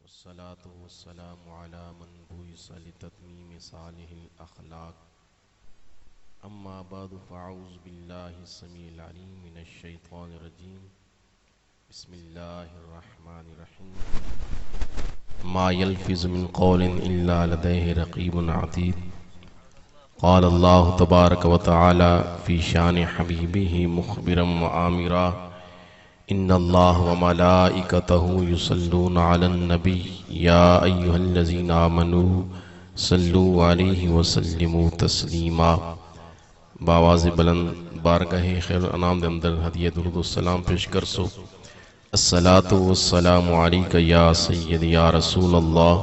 والصلاة والسلام على من بعث لتتميم صالح الأخلاق أما بعد فأعوذ بالله السميع العليم من الشيطان الرجيم بسم الله الرحمن الرحيم ما يلفظ من قول إلا لديه رقيب عتيد قال الله تبارك وتعالى في شان حبيبه مخبرا وآمرا ان اللہ وملائکتہ یصلون علی النبی یا ایہا الذین آمنوا صلوا علیہ وسلموا تسلیما۔ بآواز بلند بارگاہ خیر الانام دے اندر ہدیہ درود و سلام پیش کر سو۔ الصلاۃ والسلام علیک یا سید یا رسول اللہ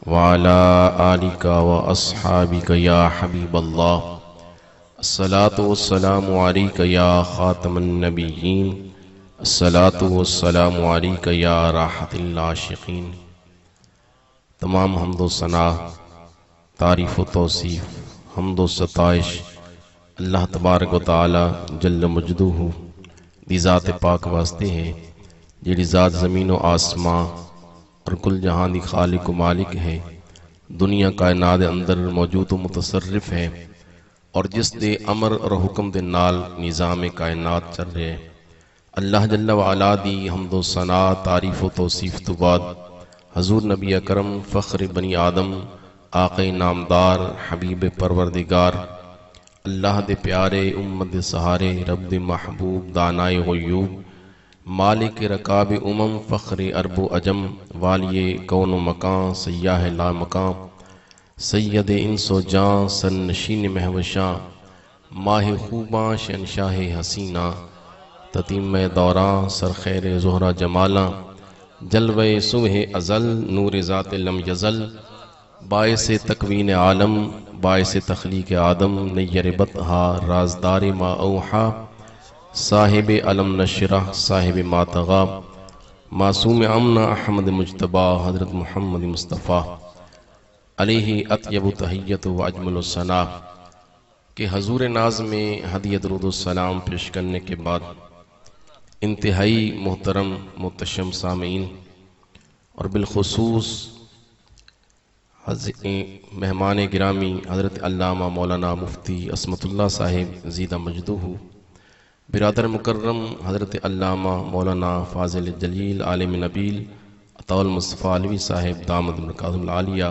وعلی آلک واصحابک یا حبیب اللہ۔ الصلاۃ والسلام علیک یا خاتم النبیین، الصلاۃ والسلام علیک یا راحت العاشقین۔ تمام حمد و ثنا، تعریف و توصیف، حمد و ستائش اللہ تبارک و تعالی جل مجدہ دی ذات پاک واسطے ہے، جیڑی ذات زمین و آسمان اور کل جہاں دی خالق و مالک ہے، دنیا کائنات دے اندر موجود و متصرف ہے، اور جس دے امر اور حکم دے نال نظام کائنات چل رہے ہیں۔ اللہ جل وعلا دی حمد و ثنا، تعریف و توصیف تو بعد حضور نبی اکرم فخر بنی آدم، آقا نامدار، حبیب پروردگار، اللہ دے پیارے، امت دے سہارے، رب دے محبوب، دانائے غیوب، مالک رکاب امم، فخر عرب و عجم، والی کون و مکان، سیاہ لا مکان، سید انس و جاں، سرنشین مہوشاں، ماہ خوباں، شہنشاہ حسینہ، تتیم دوراں، سرخیر زہرہ جمالاں، جلوہ صبح ازل، نور ذات لم یزل، باعث تکوین عالم، باعث تخلیق آدم، نیر بطہا، رازدار ما اوحا، صاحب علم نشرہ، صاحب ما تغا، معصوم امنہ، احمد مجتبہ، حضرت محمد مصطفیٰ علیہ اطیب تحیت و اجمل الثنا۔ کہ حضور ناز میں ہدیہ درود و سلام پیش کرنے کے بعد انتہائی محترم محتشم سامعین اور بالخصوص مہمان گرامی حضرت علامہ مولانا مفتی عصمت اللہ صاحب زیدہ مجدہ، برادر مکرم حضرت علامہ مولانا فاضل جلیل عالم نبیل عطا المصطفیٰ علوی صاحب دامت برکاتہ العالیہ،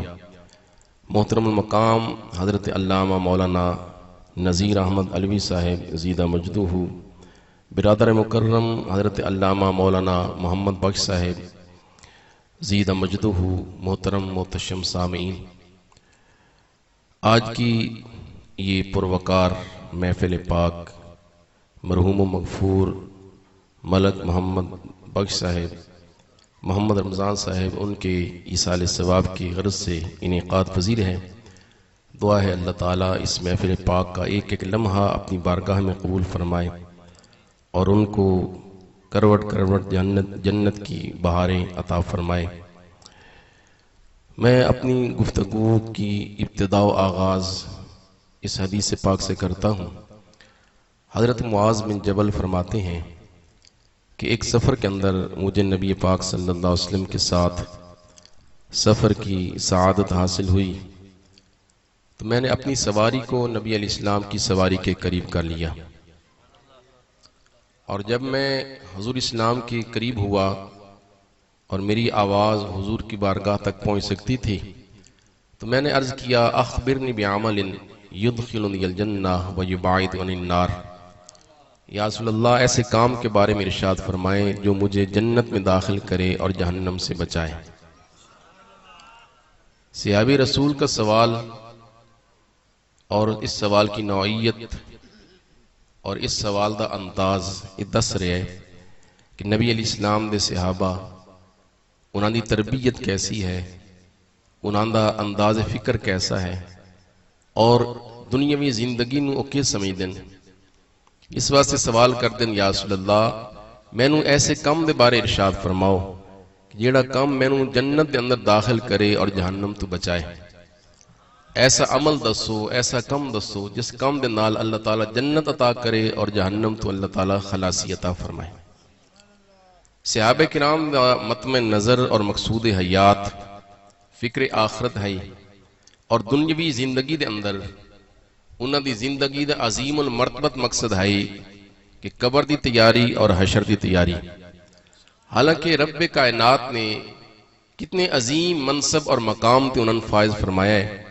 محترم المقام حضرت علامہ مولانا نذیر احمد علوی صاحب زیدہ مجدہ، برادر مکرم حضرت علامہ مولانا محمد بخش صاحب زیدہ مجدہ، محترم محتشم سامعین، آج کی یہ پروقار محفل پاک مرحوم و مغفور ملک محمد بخش صاحب، محمد رمضان صاحب، ان کے ایصال ثواب کی غرض سے انعقاد پذیر ہے۔ دعا ہے اللہ تعالیٰ اس محفل پاک کا ایک ایک لمحہ اپنی بارگاہ میں قبول فرمائے اور ان کو کروٹ کروٹ جنت کی بہاریں عطا فرمائے۔ میں اپنی گفتگو کی ابتدا و آغاز اس حدیث پاک سے کرتا ہوں۔ حضرت معاذ بن جبل فرماتے ہیں کہ ایک سفر کے اندر مجھے نبی پاک صلی اللہ علیہ وسلم کے ساتھ سفر کی سعادت حاصل ہوئی، تو میں نے اپنی سواری کو نبی علیہ السلام کی سواری کے قریب کر لیا، اور جب میں حضور اسلام کے قریب ہوا اور میری آواز حضور کی بارگاہ تک پہنچ سکتی تھی، تو میں نے عرض کیا اخبرنی بعمل یدخلنی الجنہ ویبعد عن النار، یا رسول اللہ ایسے کام کے بارے میں ارشاد فرمائیں جو مجھے جنت میں داخل کرے اور جہنم سے بچائے۔ صحابی رسول کا سوال اور اس سوال کی نوعیت اور اس سوال دا انداز یہ دس رہے ہے کہ نبی علیہ السلام دے صحابہ انہاں دی تربیت کیسی ہے، انہاں دا انداز فکر کیسا ہے، اور دنیاوی زندگی نو اوکے سمجھ دن۔ اس واسطے سوال کر دن یا رسول اللہ مینوں ایسے کام دے بارے ارشاد فرماؤ کہ جیڑا کام مینوں جنت دے اندر داخل کرے اور جہنم تو بچائے۔ ایسا عمل دسو، ایسا کم دسو جس کم دے نال اللہ تعالیٰ جنت عطا کرے اور جہنم تو اللہ تعالیٰ خلاصی عطا فرمائے۔ صحابہ کرام دا مطمع نظر اور مقصود حیات فکر آخرت ہے اور دنیاوی زندگی دے اندر انہاں دی زندگی دا عظیم المرتبت مقصد ہے کہ قبر دی تیاری اور حشر دی تیاری. حالانکہ رب کائنات نے کتنے عظیم منصب اور مقام تے انہوں نے فائز فرمایا ہے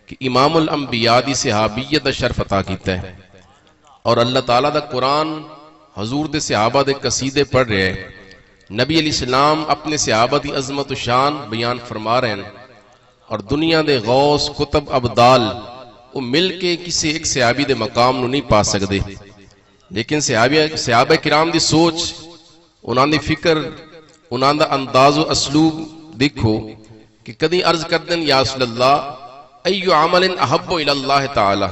کہ امام الانبیاء دی صحابیت دا شرف عطا کیتا ہے. اور اللہ تعالیٰ دا قرآن حضور دے صحابہ دے قصیدے پڑھ رہے ہیں. نبی علیہ السلام اپنے صحابہ دی عظمت و شان بیان فرما رہے ہیں اور دنیا دے غوث کتب ابدال وہ مل کے کسی ایک صحابی دے مقام نو نہیں پا سکتے. لیکن صحابہ کرام دی سوچ، انہاں دی فکر، انہاں دا انداز و اسلوب دیکھو کہ کدی عرض کر دیں یا رسول اللہ ایو عمل احب الی اللہ تعالی،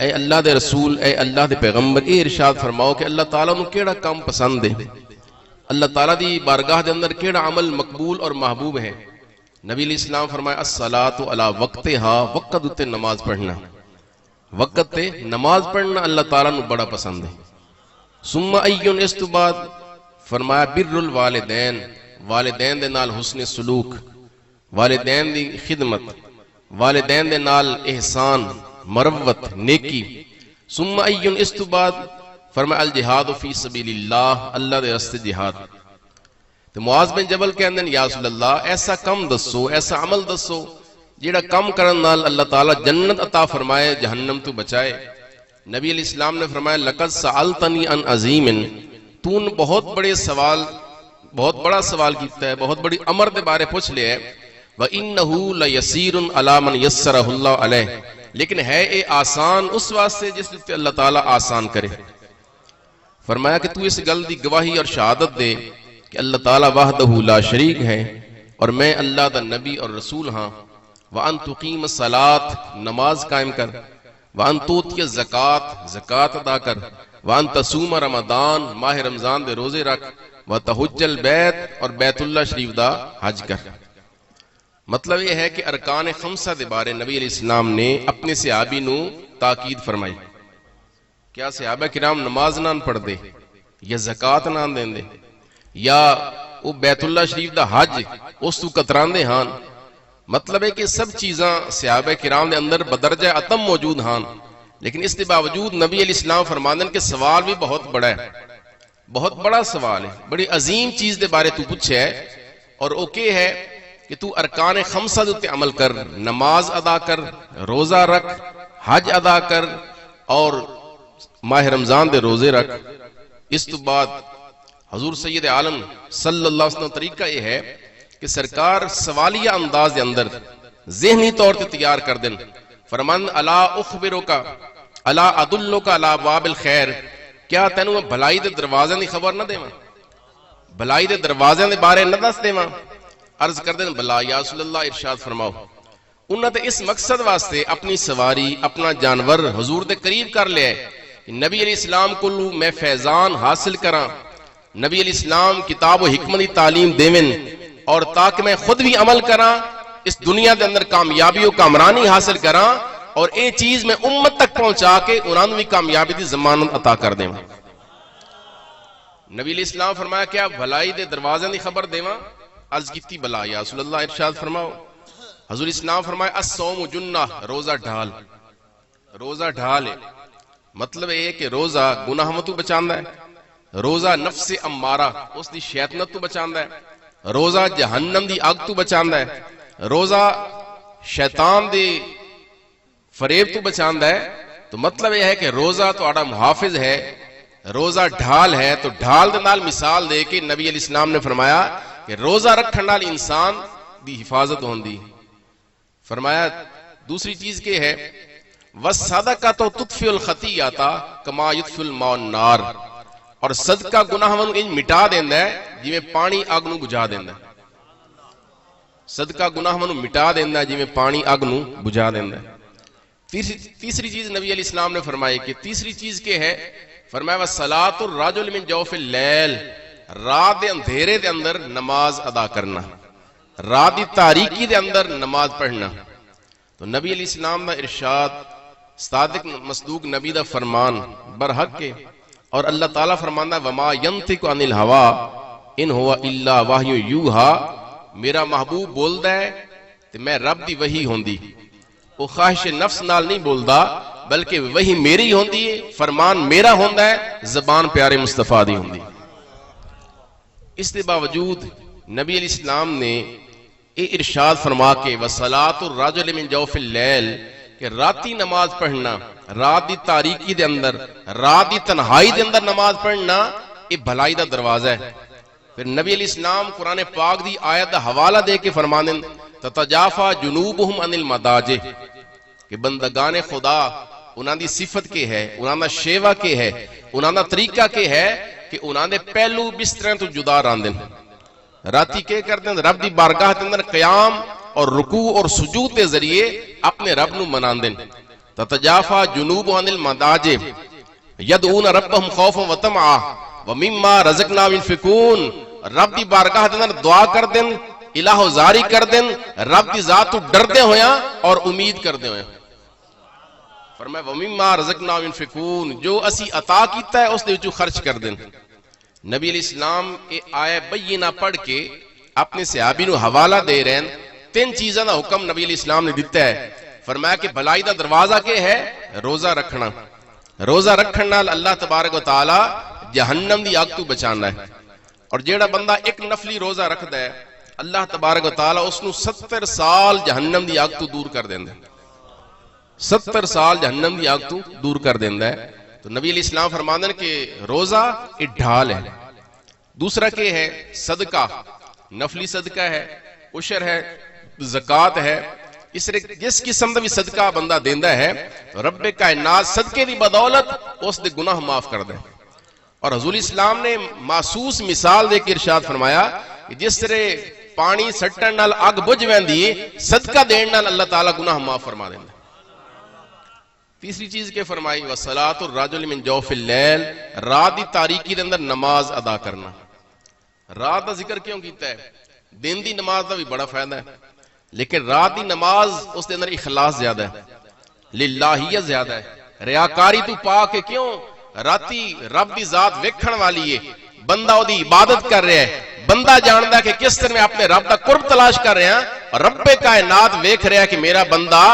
اے اللہ دے رسول، اے اللہ دے پیغمبر، اے ارشاد فرماؤ کہ اللہ تعالیٰ نو کیڑا کام پسند ہے، اللہ تعالیٰ دی بارگاہ دے اندر کیڑا عمل مقبول اور محبوب ہے. نبی علیہ السلام فرمایا الصلاۃ علی وقتها، وقت تے نماز پڑھنا، وقت تے نماز پڑھنا اللہ تعالیٰ نو بڑا پسند ہے. ثم ایون، اس تو بعد فرمایا بر الوالدین، والدین دے نال حسن سلوک، والدین دی خدمت، والدین دے نال احسان، مروت، نیکی. ثم ایون، اس تو بعد فرمایا الجہاد فی سبیل اللہ، اللہ دے راستے جہاد. تو معاذ بن جبل کہندے یا رسول اللہ ایسا کم دسو، ایسا عمل دسو جیڑا کم کرن نال اللہ تعالیٰ جنت عطا فرمائے، جہنم تو بچائے. نبی علیہ السلام نے فرمایا لقد سألتنی عن عظیم، تو نے بہت بڑا سوال کیتا ہے، بہت بڑی امر دے بارے پوچھ لیا ہے. وَإِنَّهُ لَيَسِيرٌ عَلَى مَنْ يَسَّرَهُ اللَّهُ عَلَيْهِ، لیکن ہے اے آسان اس واسطے جس تے اللہ تعالیٰ آسان کرے. فرمایا کہ تو اس گل دی گواہی اور شہادت دے کہ اللہ تعالیٰ وحدہ لا شریک ہے اور میں اللہ دا نبی اور رسول ہاں. وَأَن تُقِيمَ الصَّلَاةَ، نماز قائم کر. وَأَن تُؤْتِيَ الزَّكَاةَ، زکوٰۃ ادا کر. وَأَن تَصُومَ رمضان، ماہ رمضان دے روزے رکھ. وَتَحُجَّ الْبَيْتَ، اور بیت اللہ شریف دا حج کر. مطلب یہ ہے کہ ارکان خمسہ دے بارے نبی علیہ السلام نے اپنے صحابی نو تاکید فرمائی. کیا صحابہ کرام نماز نہ پڑھ دے یا زکوٰۃ نہ دیں دے یا وہ بیت اللہ شریف دا حج اس تو کتران دے ہاں؟ مطلب ہے کہ سب چیزاں صحابہ کرام دے اندر بدرجہ اتم موجود ہاں، لیکن اس کے باوجود نبی علیہ السلام فرماندن کہ سوال بھی بہت بڑا ہے، بہت بڑا سوال ہے، بڑی عظیم چیز دے بارے تو پوچھے ہے. اور اوکے ہے کہ تو ارکان خمسہ دے عمل کر، نماز ادا کر، روزہ رکھ، حج ادا کر اور ماہ رمضان دے روزے رکھ. اس تو بعد حضور سید عالم صلی اللہ علیہ وسلم طریقہ یہ ہے کہ سرکار سوالیہ انداز دے اندر ذہنی طور تے تیار کر دیں. فرمان الا اخبرک الا ادلک علی باب الخیر، کیا تینوں میں بھلائی دے دروازے دی خبر نہ دیواں، بھلائی دے دروازے دے بارے نہ دس دیواں؟ عرض کر دیں بلا یا رسول اللہ، ارشاد فرماؤ. انہوں نے اس مقصد واسطے اپنی سواری، اپنا جانور حضور دے قریب کر لیا ہے کہ نبی علیہ السلام کو میں فیضان حاصل کراں، نبی علیہ السلام کتاب و حکمت دی تعلیم دیویں اور تاکہ میں خود بھی عمل کراں، اس دنیا دے اندر کامیابی و کامرانی حاصل کراں اور اے چیز میں امت تک پہنچا کے انہوں نے بھی کامیابی دی ضمانت عطا کر دیں. نبی علیہ السلام فرمایا کیا بھلائی دے دروازے دی خبر دیواں؟ عرض کیتی بلا یا رسول اللہ، ارشاد فرماؤ. حضور اسلام فرمایا الصوم جنہ، روزہ ڈھال، روزہ ڈھال ہے. مطلب یہ کہ روزہ گناہ تو بچاندا ہے، روزہ نفس امارہ اس دی شیطنت تو بچاندا ہے، روزہ جہنم دی آگ تو بچاندا ہے، روزہ شیطان دی فریب تو بچاندا ہے. تو مطلب یہ ہے کہ روزہ تو آڑا محافظ ہے، روزہ ڈھال ہے. تو ڈھال دے نال مثال دے کے نبی علیہ السلام نے فرمایا کہ روزہ رکھن نال انسان دی حفاظت ہوندی. فرمایا دوسری چیز کے ہے وَالصَّدَقَةُ تُطْفِئُ الْخَطِيئَةَ كَمَا يُطْفِئُ الْمَاءُ النَّارَ، اور صدقہ گناہ نو مٹا دیندا ہے جویں پانی اگ نو بجھا دیندا ہے. صدقہ گناہ نو مٹا دیندا ہے جویں پانی اگ نو بجھا دیندا ہے. تیسری چیز نبی علیہ السلام نے فرمائی کہ تیسری چیز کے ہے، فرمایا وَصَلَاةُ الرَّجُلِ مِنْ جَوْفِ اللَّيْلِ، رات دے اندھیرے دے اندر نماز ادا کرنا، رات دی تاریکی دے اندر نماز پڑھنا. تو نبی علیہ السلام دا ارشاد، صادق مصدوق نبی دا فرمان برحق کے اور اللہ تعالیٰ فرمانا ہے وما ینطق عن الہوا ان ہوا الا وحی یوحا، میرا محبوب بولدا ہے تے میں رب دی وحی ہوندی، وہ خواہش نفس نال نہیں بولدا بلکہ وحی میری ہوندی ہے، فرمان میرا ہوندا ہے، زبان پیارے مصطفیٰ دی ہوندی۔ اس کے باوجود نبی علیہ السلام نے یہ ارشاد فرما کے وصلاۃ الرجل من جوف اللیل کہ راتی نماز پڑھنا، رات دی تاریکی دے اندر، رات دی تنہائی دے اندر نماز پڑھنا یہ بھلائی دا دروازہ ہے۔ پھر نبی علیہ السلام قرآن پاک دی آیت دا حوالہ دے کے فرمانے تتجافا جنوبہم عن المضاجع کہ بندگان خدا انہاں دی صفت کے ہے، انہاں دا شیوا کے ہے، انہاں دا طریقہ کے ہے کہ انہاں دے پہلو بستریں تو جدا راندن، راتی کے کردیں رب دی بارگاہ کے اندر قیام اور رکوع اور سجود کے ذریعے اپنے رب نو مناندن۔ تتجافا جنوب عن المضاجع یدعون ربهم خوفا وطمعا ومما رزقناهم ينفقون، رب دی بارگاہ کے اندر دعا کردن، الہ زاری کردن، رب دی ذات تو ڈردے ہویاں اور امید کردے ہویاں۔ فرمایا وَمِمَّا رَزَقْنَاهُمْ يُنْفِقُونَ، جو اسی عطا کیتا ہے اس دے وچوں خرچ کر دین۔ نبی علیہ السلام یہ آیہ بینہ پڑھ کے اپنے صحابی نو حوالہ دے رہے ہیں، تین چیزاں دا حکم نبی علیہ السلام نے دیتا ہے۔ فرمایا کہ بھلائی دا دروازہ کے ہے روزہ رکھنا، روزہ رکھن نال اللہ تبارک و تعالی جہنم دی آگ تو بچانا ہے، اور جیڑا بندہ ایک نفلی روزہ رکھدا ہے اللہ تبارک و تعالی اس نو 70 سال جہنم دی آگ تو دور کر دیندا ہے، 70 سال جہنم دی آگ تو دور کر دیندا ہے۔ تو نبی علیہ السلام فرماندے ہیں کہ روزہ ایک ڈھال ہے۔ دوسرا کہ ہے صدقہ، نفلی صدقہ ہے، عشر ہے، زکوٰۃ ہے، اس طرح جس قسم دا بھی صدقہ بندہ دیندا ہے رب کائنات صدقے دی بدولت اس دے گناہ معاف کر دے۔ اور حضور اسلام نے محسوس مثال دے کے ارشاد فرمایا کہ جس طرح پانی سٹن نال اگ بجھ ویندی ہے، صدقہ دین نال اللہ تعالیٰ گناہ معاف فرما دیندا۔ تیسری چیز کے فرمائی وصلاۃ الرجل من جوف اللیل، رات دی تاریکی دے اندر نماز ادا کرنا۔ رات دا ذکر کیوں کیتا ہے؟ دن دی نماز دا بھی بڑا فائدہ ہے، لیکن رات دی نماز اس دے اندر اخلاص زیادہ ہے، للہیت زیادہ ہے، ریاکاری تو پا کے کیوں؟ راتی رب دی ذات ویکھن والی ہے، بندہ او دی عبادت کر رہا ہے، بندہ جاندا کہ کس طرح میں اپنے رب دا قرب تلاش کر رہا ہوں، رب کائنات ویکھ رہا ہے کہ میرا بندہ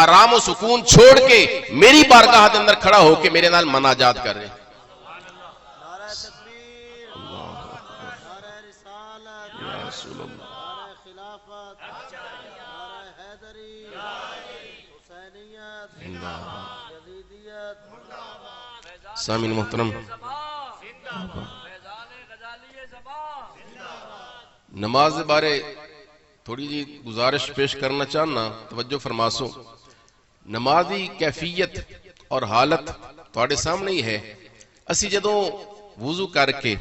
آرام و سکون چھوڑ کے میری بارگاہ دے اندر کھڑا ہو کے میرے نال مناجات کر رہے ہیں۔ سامعین محترم، نماز بارے تھوڑی جی گزارش پیش کرنا چاہنا، توجہ فرماسو۔ نمازی کیفیت اور حالت تھوڑے سامنے ہی ہے۔ اسی جدوں وضو کر کے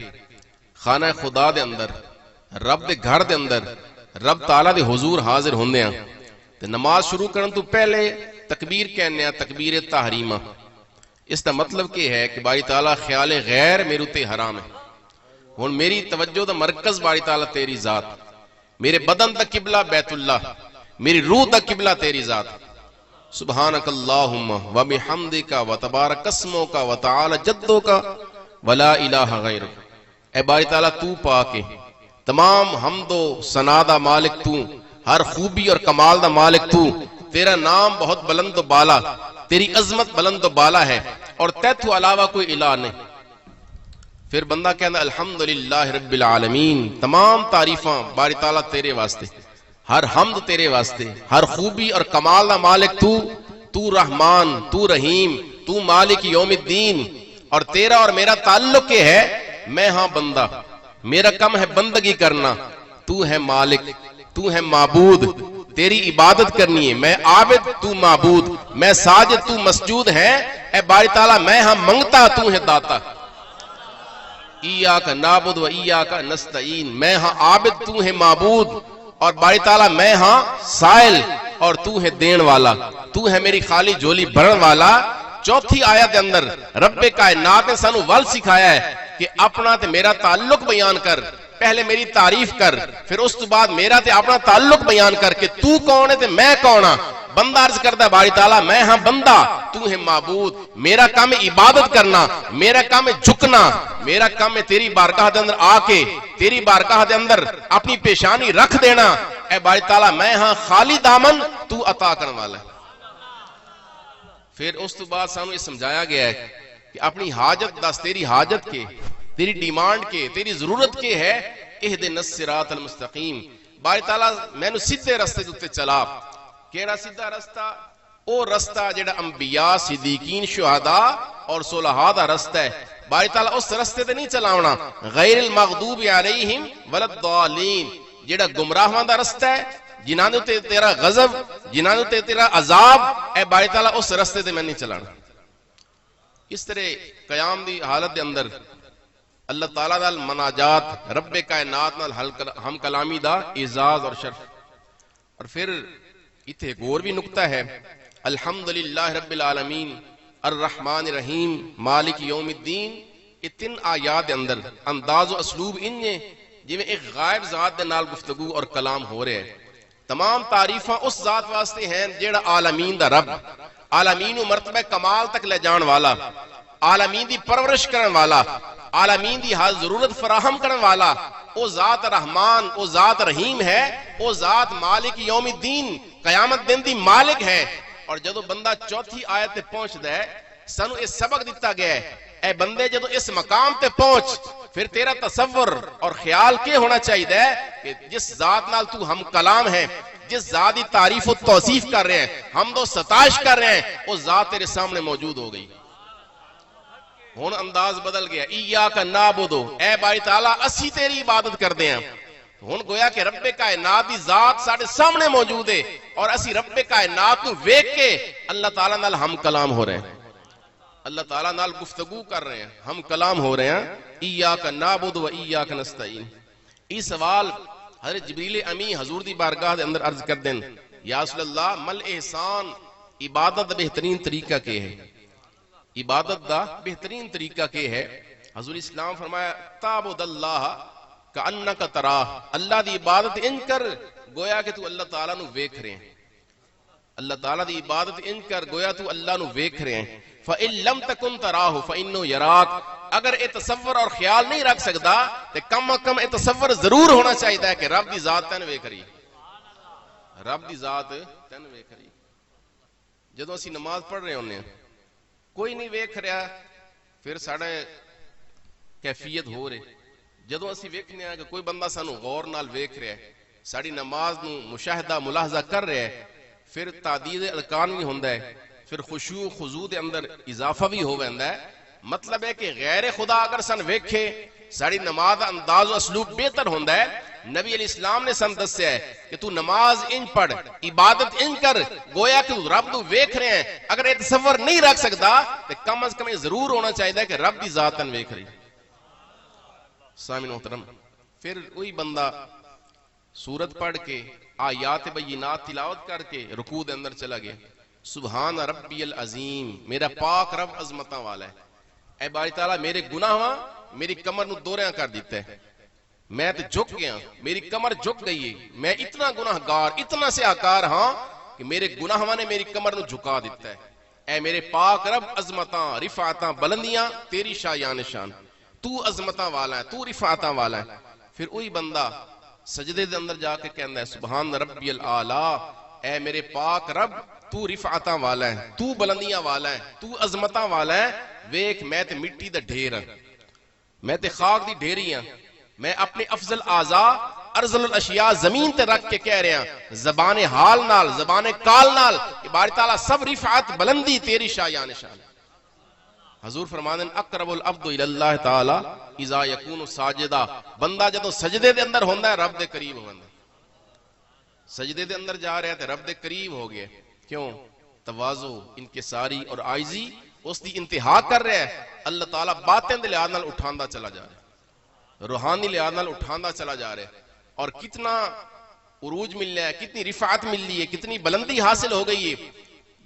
خانہ خدا دے اندر، رب دے گھر دے اندر، رب تعالیٰ دے حضور حاضر ہوندے ہیں تے نماز شروع کرن تو پہلے تکبیر کہنے ہیں، تکبیر تحریمہ۔ اس کا مطلب کہ ہے کہ باری تعالیٰ خیال غیر میرے تے حرام ہے، ہن میری توجہ دا مرکز باری تعالیٰ تیری ذات، میرے بدن دا قبلہ بیت اللہ، میری روح دا قبلہ تیری ذات۔ سبحانک اللہم و بحمدک و تبارک اسمک و تعالی جدک ولا الہ غیرک۔ اے باری تعالیٰ تو پاک ہے، تمام حمد و ثنا دا مالک تو، ہر خوبی اور کمال دا مالک تو، تیرا نام بہت بلند و بالا، تیری عظمت بلند و بالا ہے اور تیتھو علاوہ کوئی الہ نہیں۔ پھر بندہ کہنا الحمدللہ رب العالمین، تمام تعریفاں باری تعالیٰ تیرے واسطے، ہر حمد تیرے واسطے، ہر خوبی اور کمال دا مالک تو رحمان، تو رحیم، تو مالک یوم الدین، اور تیرا اور میرا تعلق یہ ہے میں ہاں بندہ، میرا کم ہے بندگی کرنا، تو ہے مالک، تو ہے معبود، تیری عبادت کرنی ہے، میں عابد تو معبود، میں ساجد تو مسجود ہے۔ اے باری تعالیٰ میں ہاں منگتا، تو ہے داتا، ایاک نعبد و ایاک نستعین، میں ہاں عابد تو ہے معبود، اور باری تعالیٰ میں ہاں سائل اور تو ہے دین والا، تو ہے میری خالی جھولی بھرن والا۔ چوتھی آیت کے اندر رب کائنات نے سانو ول سکھایا ہے کہ اپنا تے میرا تعلق بیان کر، پہلے میری تعریف کر، پھر اس تو بعد میرا تے اپنا تعلق بیان کر کہ تو کون ہے تے میں کون ہاں۔ بندہ عرض کرتا ہے باری تعالیٰ میں ہاں بندہ، تو ہے معبود، میرا کام ہے عبادت کرنا، میرا کام ہے جھکنا، میرا کام ہے تیری بارگاہ دے اندر آ کے تیری بارگاہ دے اندر اپنی پیشانی رکھ دینا۔ اے باری تعالیٰ میں ہاں خالی دامن، تو عطا کرنے والا ہے۔ پھر اس تو بعد سانو یہ سمجھایا گیا ہے کہ اپنی حاجت دس، تیری حاجت کے، تیری ڈیمانڈ کے، تیری ضرورت کے ہے، اہدنا الصراط المستقیم، باری تعالیٰ میں نو سیدھے رستے دوتے چلا۔ کیڑا سیدھا رستہ؟ او رستہ جڑا انبیاء، صدیقین، شہداء اور صلحاء دا رستہ ہے۔ باری تعالیٰ اس رستے تے نہیں چلاونا غیر المغضوب علیہم ولا الضالین، جڑا گمراہاں دا رستہ ہے، جنہاں تے تیرا غضب، جنہاں تے تیرا عذاب، اے باری تعالیٰ اس رستے تے میں نہیں چلانا۔ اس طرح قیام دی حالت دے اندر اللہ تعالیٰ نال مناجات، رب کائنات نال ہم کلامی دا اعزاز اور شرف۔ اور پھر اتھے ایک اور بھی نکتہ ہے، الحمدللہ رب العالمین الرحمن الرحیم مالک یوم الدین۔ یہ 3 آیات دے اندر انداز و اسلوب انہیں جی میں ایک غائب ذات دے نال گفتگو اور کلام ہو رہے ہیں۔ تمام تعریفاں اس ذات واسطے ہیں جیڑا عالمین دا رب، عالمین و مرتبہ کمال تک لے جان والا، عالمین دی پرورش کرن والا، عالمین دی ہر ضرورت فراہم کرن والا، او ذات رحمان، او ذات رحیم ہے، او ذات مالک یوم الدین، قیامت دن دی مالک ہے۔ اور جدو بندہ چوتھی آیت تے پہنچ دے، سنو اس سبق دیتا گیا ہے، اے بندے جدو اس مقام تے پہنچ، پھر تیرا تصور اور خیال کے ہونا چاہیے کہ جس ذات نال تو ہم کلام ہے، جس ذات دی تعریف و توصیف کر رہے ہیں، حمد و ستائش کر رہے ہیں، وہ ذات تیرے سامنے موجود ہو گئی۔ ہون انداز بدل گیا، ایاک نعبدو، اے باری تعالیٰ اسی تیری عبادت کر دے ہیں۔ ہون گویا کہ رب کائنات دی ذات ساڑھے سامنے موجود ہے، اور اسی رب کائنات نو ویک کے اللہ تعالیٰ نال ہم کلام ہو رہے ہیں، اللہ تعالیٰ نال گفتگو کر رہے ہیں، ہم کلام ہو رہے ہیں۔ ایاک نعبدو و ایاک نستعین۔ یہ سوال حضرت جبریل امی حضور دی بارگاہ دے اندر عرض کر دیں، یا رسول اللہ مل احسان، عبادت دا بہترین طریقہ کیا ہے؟ عبادت دا بہترین طریقہ کیا ہے؟ حضور اسلام فرمایا تعبد اللہ کأنک تراہ، اللہ دی عبادت ان کر گویا کہ تو اللہ تعالیٰ نو ویکھ رہے ہیں، اللہ تعالیٰ دی عبادت ان کر گویا تو اللہ نو ویکھ رہے ہیں۔ فَإِن لَمْ تَكُنْ تَرَاهُ فَإِنَّهُ يَرَاكَ، اگر اے تصور اور خیال نہیں رکھ سکتا تو کم از کم اے تصور ضرور ہونا چاہیے کہ رب دی ذات تین ویکھ رہی، رب دی ذات تین ویکھ رہی۔ جدوں اسی نماز پڑھ رہے ہونے ہیں کوئی نہیں ویکھ رہا، پھر ساڑھے کیفیت ہو رہے۔ جدوں اسی ویکھنے ہیں کہ کوئی بندہ سانو غور نال ویکھ رہا ہے، ساڑھی نماز نو مشاہدہ ملاحظہ کر رہا ہے، پھر تعدید ارکان بھی ہوندہ ہے، پھر خشوع خضوع دے اندر اضافہ بھی ہو ویندا ہے۔ مطلب ہے کہ غیر خدا اگر سن ویکھے ساڑھی نماز انداز و اسلوب بہتر ہوندہ ہے۔ نبی علیہ السلام نے سن دسیا ہے کہ تو نماز ان پڑھ، عبادت ان کر گویا کہ رب تو ویکھ رہے ہیں۔ اگر یہ تصور نہیں رکھ سکتا تو کم از کم یہ ضرور ہونا چاہیے کہ رب دی ذاتن ویکھ رہی۔ سامعین محترم، پھر وہی بندہ سورت پڑھ کے آیات بینات تلاوت کر کے رکوع دے اندر چلا گیا، سبحان ربی العظیم، میرا پاک رب عظمتاں والا ہے۔ اے باری تعالیٰ میرے گناہاں میری کمر نو دوریاں کر دیتا ہے، میں تو جھک گیا، میری کمر جھک گئی ہے، میں اتنا گناہگار، اتنا سے آکار ہاں کہ میرے گناہاں نے میری کمر نو جھکا دیتا ہے۔ اے میرے پاک رب عظمتاں، رفعتاں، بلندیاں تیری شایان شان، تو عظمتاں والا ہے، تو رفعتاں والا ہے۔ پھر وہی بندہ سجدے دے اندر جا کے کہندا ہے سبحان ربی الاعلیٰ، اے میرے پاک رب تو رفعتاں والا ہے، تو بلندیاں والا ہے، تو عظمتاں والا ہے۔ ویکھ میں تے مٹی دا ڈھیر ہاں، میں تے خاک دی ڈھیری ہاں، میں اپنے افضل اعضاء ارذل الاشیاء زمین تے رکھ کے کہہ رہے ہیں زبان حال نال، زبان کال نال کہ باری تعالیٰ سب رفعت بلندی تیری شایان شان۔ حضور فرمانے اقرب العبد الی اللہ تعالی اذا یکون ساجدہ، بندہ جدوں سجدے دے اندر ہوندا ہے رب دے قریب ہوندا ہے۔ سجدے دے اندر جا رہا ہے تے رب دے قریب ہو گیا، کیوں؟ تواضع، انکساری اور عاجزی اس دی انتہا کر رہا ہے۔ اللہ تعالیٰ باطن دے لحاظ نال اٹھاندا چلا جا رہا ہے، روحانی لحاظ نال اٹھاندا چلا جا رہا ہے، اور کتنا عروج مل رہا ہے، کتنی رفعت مل رہی ہے، کتنی بلندی حاصل ہو گئی ہے۔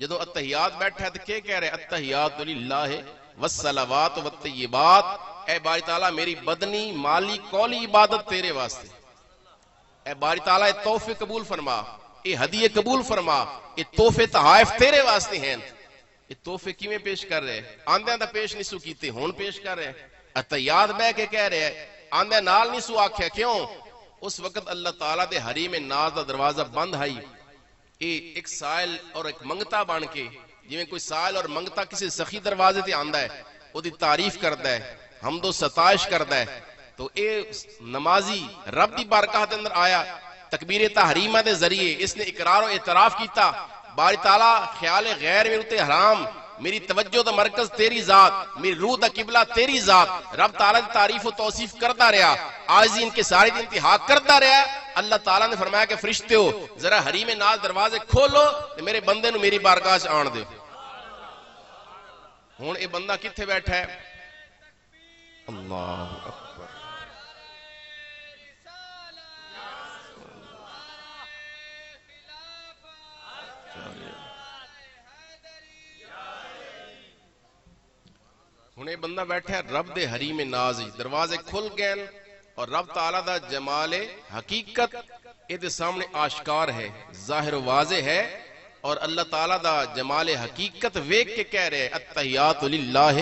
جدوں اتحیات بیٹھا ہے تو کیا کہہ رہے اتحیات للہ والصلوات والطیبات، اے باری تعالیٰ میری بدنی مالی قولی عبادت تیرے واسطے، اے باری تعالیٰ توفیق قبول فرما، یہ ہدیے قبول فرما، یہ تحفے تحائف تیرے واسطے ہیں۔ یہ تحفے کیویں پیش کر رہے ہیں؟ آندیاں دا پیش نہیں سو کیتے، ہون پیش کر رہے ہیں۔ اتیاد بہ کے کہہ رہے ہیں، آندیاں نال نہیں سو آکھیا، کیوں؟ اس وقت اللہ تعالیٰ دے حریم ناز دا دروازہ بند ہے، یہ ایک سائل اور ایک منگتا بن کے، جویں کوئی سائل اور منگتا کسی سخی دروازے تے آندا ہے، وہ دی تعریف کردا ہے، حمد و ستائش کردا ہے، تو اے نمازی رب دی بارگاہ دے اندر آیا، تکبیر تحریمہ دے ذریعے اس نے اقرار و اعتراف کیتا، باری تعالیٰ خیال غیر میرے تے حرام، میری توجہ دا مرکز تیری ذات، میری روح دا قبلہ تیری ذات، رب تعالیٰ نے تعریف و توصیف کرتا رہا، آج ان کے سارے دن انتہا کرتا رہا۔ اللہ تعالیٰ نے فرمایا کہ فرشتے ہو ذرا حریم ناز دروازے کھولو، میرے بندے نو میری بارگاہ سے آن دے۔ ہون اے بندہ کتھے بیٹھا ہے؟ اللہ اکبر۔ ہنے بندہ بیٹھا ہے رب دے حریم ناز، دروازے کھل گئے اور رب تعالیٰ دا جمال حقیقت اے دے سامنے آشکار ہے، ظاہر و واضح ہے، اور اللہ تعالیٰ دا جمال حقیقت ویک کے کہہ رہے التحیات للہ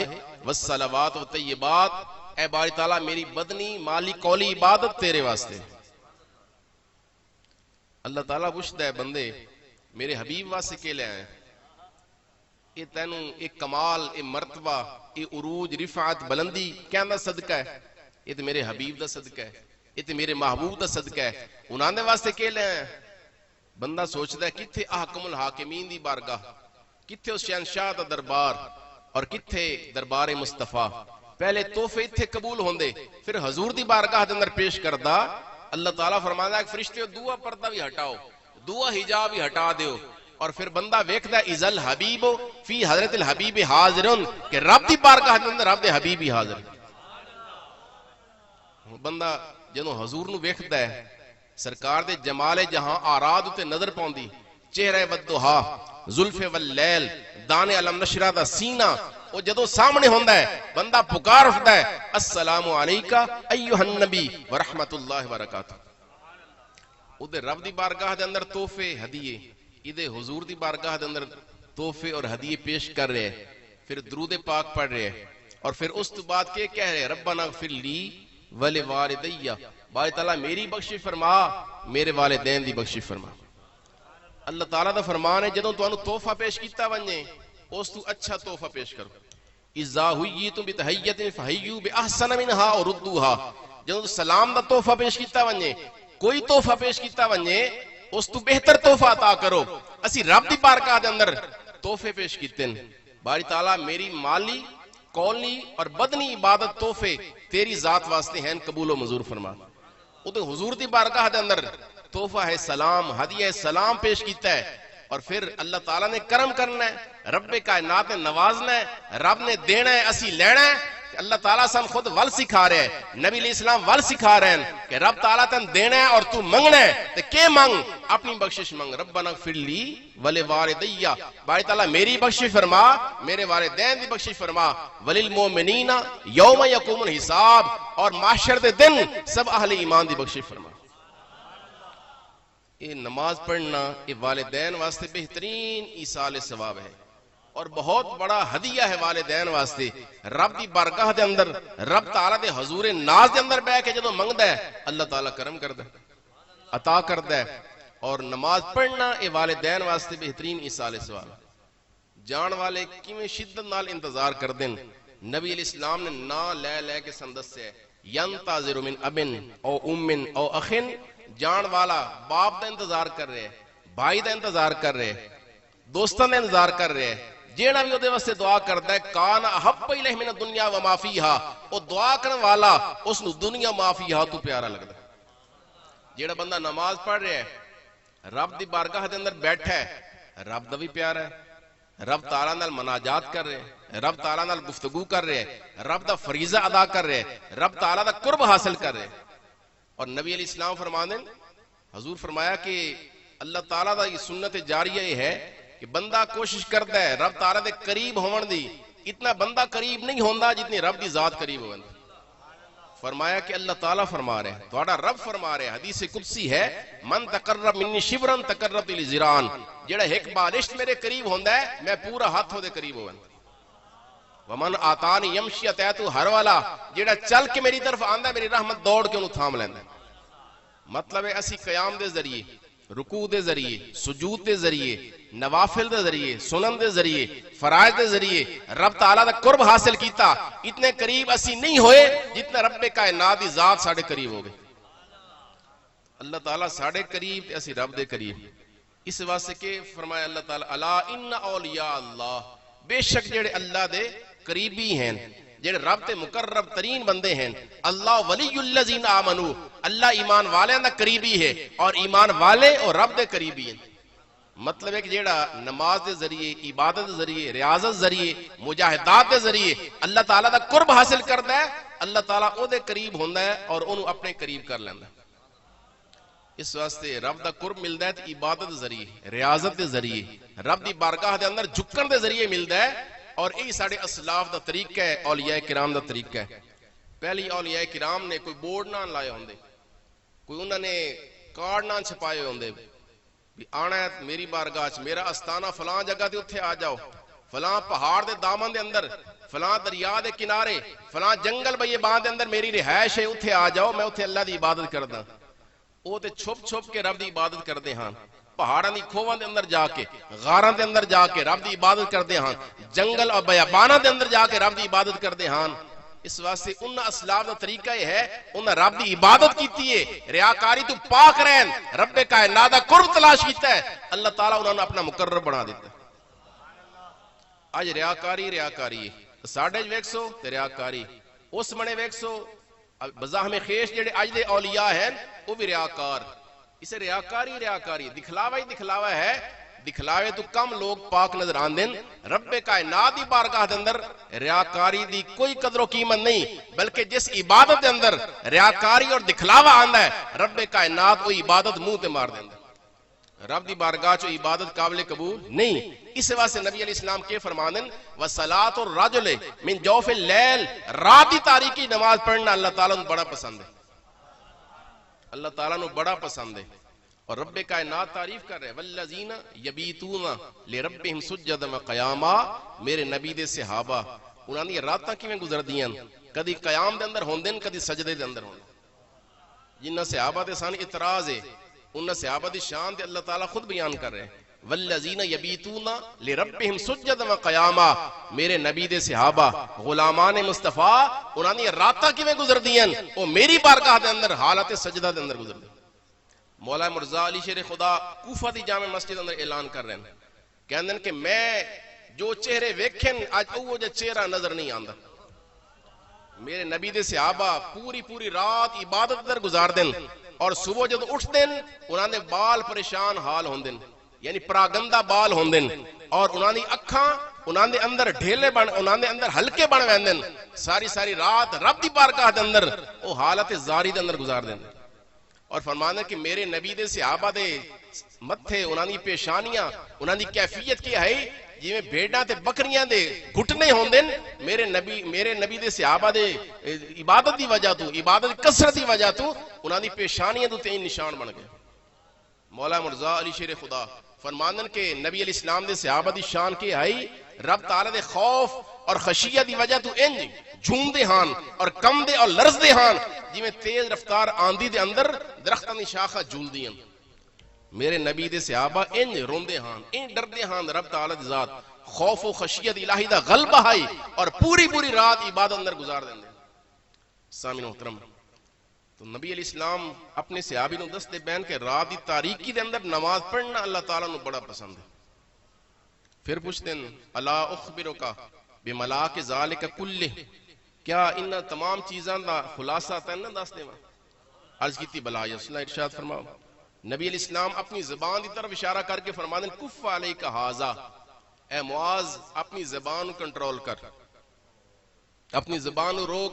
والصلوات والطیبات، اے باری تعالیٰ میری بدنی مالی قولی عبادت تیرے واسطے۔ اللہ تعالیٰ پوچھتا ہے بندے میرے حبیب واسطے کے لے آئے؟ یہ تینوں ایک کمال، ایک مرتبہ، ایک عروج، رفعت، بلندی کہنا صدقہ ہے؟ یہ تو میرے حبیب دا صدقہ ہے، یہ تو میرے محبوب دا صدقہ ہے، انہاں دے واسطے کے لے آئے؟ بندہ سوچتا ہے کتھے احکم الحاکمین دی بارگاہ، کتھے اس شہنشاہ دا دربار، اور کتھے دربار مصطفیٰ؟ پہلے تحفے اتھے قبول ہوندے، پھر حضور دی بارگاہ دے اندر پیش کردہ۔ اللہ تعالیٰ فرماتا ہے کہ فرشتے دعا پردہ بھی ہٹاؤ، دعا حجاب بھی ہٹا دیو، اور پھر بندہ ویکھدا ہے اذل حبیب فی حضرت الحبیب حاضرن، کہ رب دی بارگاہ دے اندر رب دے حبیب ہی حاضر۔ بندہ جدوں حضور نو ویکھدا ہے، سرکار دے جمال جہاں آراد تے نظر پوندی، چہرہ والضحا، زلف واللیل، دان علم نشرہ دا سینہ، وہ جدوں سامنے ہوندا ہے بندہ پکار اٹھدا ہے السلام علیکہ ایھا النبی ورحمۃ اللہ وبرکاتہ۔ او دے رب دی بارگاہ دے اندر تحفے ہدیے، ادھے حضور دی بارگاہ دے اندر تحفے اور ہدیے پیش کر رہے ہیں، پھر درود پاک پڑھ رہے ہیں، اور پھر اس تو بعد کے کہہ رہے ہیں ربنا اغفر لی ولوالدی، باری تعالیٰ میری بخشش فرما، میرے والدین دی بخشش فرما۔ اللہ تعالیٰ دا فرمان ہے جدوں تانوں تحفہ پیش کیتا ونجے اس تو اچھا تحفہ پیش کرو، اذا حییتم بتحیۃ فحیوا باحسن منہا اور ردوہا، جدوں سلام دا تحفہ پیش کیتا ونجے، کوئی تحفہ پیش کیتا ونجے اس تو بہتر تحفہ عطا کرو۔ اسی رب دی بارگاہ دے اندر تحفے پیش کیتے ہیں، باری تعالیٰ میری مالی قولی اور بدنی عبادت تحفے تیری ذات واسطے ہیں، قبول و منظور فرما۔ وہ تو حضور دی بارگاہ دے اندر تحفہ ہے سلام، ہدیہ سلام پیش کیتا ہے، اور پھر اللہ تعالیٰ نے کرم کرنا ہے، رب کائنات نے نوازنا ہے، رب نے دینا ہے، اسی لینا ہے۔ اللہ تعالیٰ سے ہم خود ول سکھا رہے ہیں، نبی علیہ السلام ول سکھا رہے ہیں کہ رب تعالیٰ تن دینا ہے اور تو منگنا ہے، تو کیا منگ؟ اپنی بخشش منگ، ربنا اغفر لی ولوالدی، باری تعالیٰ میری بخشش فرما، میرے والدین دی بخشش فرما، وللمؤمنین یوم یقوم الحساب، اور محشر دے دن سب اہل ایمان دی بخشش فرما۔ یہ نماز پڑھنا یہ والدین واسطے بہترین ایصال ثواب ہے، اور بہت بڑا ہدیہ ہے والدین واسطے۔ رب دی بارگاہ دے اندر، رب تعالیٰ دے حضور ناز دے اندر بیٹھ کے جدوں منگدا ہے اللہ تعالیٰ کرم کردا ہے، عطا کردا ہے، اور نماز پڑھنا یہ والدین واسطے بہترین ایصال ثواب ہے۔ جان والے کیویں شدت نال انتظار کردے، نبی علیہ السلام نے نا لے لے کے سندس سے ینتظر من ابن او ام او اخن، جان والا باپ دا انتظار کر رہے، بھائی دا انتظار کر رہے، دوستاں دا انتظار کر رہے، جیڑا بھی دے واسطے دعا کردا ہے کان احب الیہ من الدنیا وما فیہا، او دعا کرن والا اس نو دنیا ما فیہا تو پیارا لگدا ہے۔ جیڑا بندہ نماز پڑھ رہا ہے، رب دی بارگاہ دے اندر بیٹھا ہے، رب دا بھی پیارا ہے، رب تعالیٰ نال مناجات کر رہے، رب تعالیٰ نال گفتگو کر رہے، رب دا فریضہ ادا کر رہے، رب تعالیٰ دا قرب حاصل کر رہے۔ اور نبی علیہ السلام فرمانے، حضور فرمایا کہ اللہ تعالیٰ دا یہ سنت جاریہ یہ ہے کہ بندہ کوشش کرتا ہے رب تعالیٰ دے قریب ہون دی، اتنا بندہ قریب نہیں ہوندا جتنی رب دی ذات قریب ہون دی۔ فرمایا کہ اللہ تعالیٰ فرما رہے ہیں، تھوڑا رب فرما رہے ہیں، حدیث قدسی ہے، من تقرب منی شبرن تقربت الی ذراعن، جڑا ایک بالشت میرے قریب ہوندا ہے میں پورا ہاتھ دے قریب ہوں۔ ومن آتانی یمشی اتیتو ہر والا، جڑا چل کے میری طرف آندا ہے میری رحمت دوڑ کے انہوں تھام لیندا ہے۔ مطلب ہے اسی قیام دے ذریعے، رکوع دے ذریعے، سجود دے ذریعے، نوافل دے ذریعے، سنن دے ذریعے، فرائض دے ذریعے رب تعالیٰ دا قرب حاصل کیتا۔ اتنے قریب اسی نہیں ہوئے جتنا رب کائنات دی ذات ساڑھے قریب ہو گئے۔ اللہ تعالیٰ ساڑھے قریب تے اسی رب دے قریب، اس واسطے کہ فرمایا اللہ تعالیٰ الا ان اولیاء اللہ، بے شک جڑے اللہ دے قریبی ہیں، جڑے رب تے مقرب ترین بندے ہیں، اللہ ولی الذین آمنو، اللہ ایمان والے دا قریبی ہے اور ایمان والے اور رب دے قریبی ہیں۔ مطلب ہے کہ جیڑا نماز دے ذریعے، عبادت دے ذریعے، ریاضت ذریعے، مجاہدات دے ذریعے اللہ تعالیٰ دا قرب حاصل کرتا ہے، اللہ تعالیٰ او دے قریب ہوندا ہے اور انہوں اپنے قریب کر لیندا ہے۔ اس واسطے رب دا قرب ملدا ہے تے عبادت دے ذریعے، ریاضت دے ذریعے، رب دی بارگاہ دے اندر جھکن دے ذریعے ملدا ہے، اور یہی ساڑھے اسلاف دا طریقہ ہے، اولیاء کرام دا طریقہ ہے۔ پہلی اولیاء کرام نے کوئی بورڈ نہ لائے ہوندے، کوئی انہوں نے کارڈ نہ چھپائے ہوندے بھی آنا ہے میری بارگاہ چ، میرا استانہ فلاں جگہ تے اتھے آ جاؤ، فلاں پہاڑ دے دامن دے اندر، فلاں دریا دے کنارے، فلاں جنگل بیابان دے اندر میری رہائش ہے، اتھے آ جاؤ میں اتھے اللہ دی عبادت کردا۔ وہ تے چھپ چھپ کے رب دی عبادت کردے ہاں، پہاڑاں دی کھوواں دے اندر جا کے، غاراں دے اندر جا کے رب دی عبادت کردے ہاں، جنگل اور بیاباناں دے اندر جا کے رب دی عبادت کردے ہاں۔ اس واسطے انہاں اسلاف دا طریقہ یہ ہے، انہاں رب دی عبادت کیتی ہے، ریاکاری تو پاک رہن، رب کائنات دا قرب تلاش کیتا ہے، اللہ تعالیٰ انہوں نے اپنا مقرر بنا دیتا ہے۔ آج ریاکاری ہے، ساڑھے ویکسو تے ریاکاری، اس منے ویکسو بزاہم خیش جڑے آج دے اولیاء ہیں وہ بھی ریاکار، اسے ریاکاری دکھلاوا ہی دکھلاوا ہے، دکھلاوے تو کم لوگ پاک نظر آن دیں، رب کائنات دی بارگاہ دے اندر ریاکاری دی کوئی قدر و قیمت نہیں، بلکہ جس عبادت دے اندر ریاکاری اور دکھلاوا آندا ہے رب کائنات وہ عبادت منہ تے مار دیندا، رب دی بارگاہ چو عبادت قابل قبول نہیں۔ اس واسطے نبی علیہ السلام کے فرمانن وصلاۃ الرجل من جوف اللیل، رات دی تاریکی نماز پڑھنا اللہ تعالیٰ بڑا پسند ہے، اللہ تعالیٰ نو بڑا پسند ہے، اور رب کائنات تعریف کر رہے ہیں والذین یبیتون لربہم سجدا وقیاما، میرے نبی دے صحابہ انہاں دی راتاں کیویں گزردیاں، کدی قیام دے اندر ہوندن کدی سجدے دے اندر ہوندن۔ جنہاں صحابہ دے سان اعتراض ہے، انہاں صحابہ دی شان تے اللہ تعالیٰ خود بیان کر رہے ہیں والذین یبیتون لربہم سجدا وقیاما، میرے نبی دے صحابہ غلامان مصطفیٰ انہاں دی راتاں کیویں گزردیاں، او میری بارگاہ دے اندر حالت سجدہ دے اندر گزردیاں۔ مولا مرزا علی شیر خدا کوفہ دی جامع مسجد اندر اعلان کر رہے ہیں، کہندے ہیں کہ میں جو چہرے ویکھن اج او جا چہرہ نظر نہیں آندا۔ میرے نبی دے صحابہ پوری رات عبادت اندر گزار دیں، اور صبح جب اٹھ دیں انہاں دے بال پریشان حال ہوندے، یعنی پراگندہ بال ہوندے، اور انہاں دی اکھاں انہاں دے اندر ڈھیلے بن، انہاں دے اندر ہلکے بن ویندن، ساری رات رب دی بارگاہ دے اندر او حالت زاری دے اندر گزار دیں۔ اور فرمانا کہ میرے نبی دے صحابہ دے متھے انہاں دی پیشانیاں انہاں دی کیفیت کی ہے جی میں بھیڑاں تے بکریاں دے گھٹنے ہوندے، میرے نبی دے صحابہ دے عبادت دی وجہ تو، عبادت کثرت دی وجہ تو انہاں دی پیشانیاں تو تین نشان بن گئے۔ مولا مرزا علی شیر خدا فرماندن کہ نبی علیہ السلام دے صحابہ دی شان کی آئی، رب تعالیٰ دے خوف اور خشیہ دی وجہ تو انج جھوم دے ہان اور کم دے اور لرز دے ہان جی میں تیز رفتار آندھی دے اندر درختاں دی شاخہ جھول دیاں۔ میرے نبی دے صحابہ انج روندے ہان، انج ڈر دے ہان رب تعالیٰ دی ذات، خوف و خشیت الہی دا غلبہ ہائی، اور پوری رات عبادت اندر گزار دیں۔ سامعین محترم، تو نبی علیہ السلام اپنے صحابی نو دستے بین کہ رات دی تاریکی دے اندر نماز پڑھنا اللہ تعالیٰ نو بڑا پسند ہے۔ پھر پوچھتے ہیں الا اخبرک بملاک ذالک کلہ، کیا ان تمام چیزاں دا خلاصہ تین نہ دس دیواں؟ عرض کیتی بلا یا رسول اللہ، ارشاد فرماؤ۔ نبی علیہ السلام اپنی زبان دی طرف اشارہ کر کے فرماتے ہیں کف علیک ھذا، اے معاذ اپنی زبان کنٹرول کر، اپنی زبان روک۔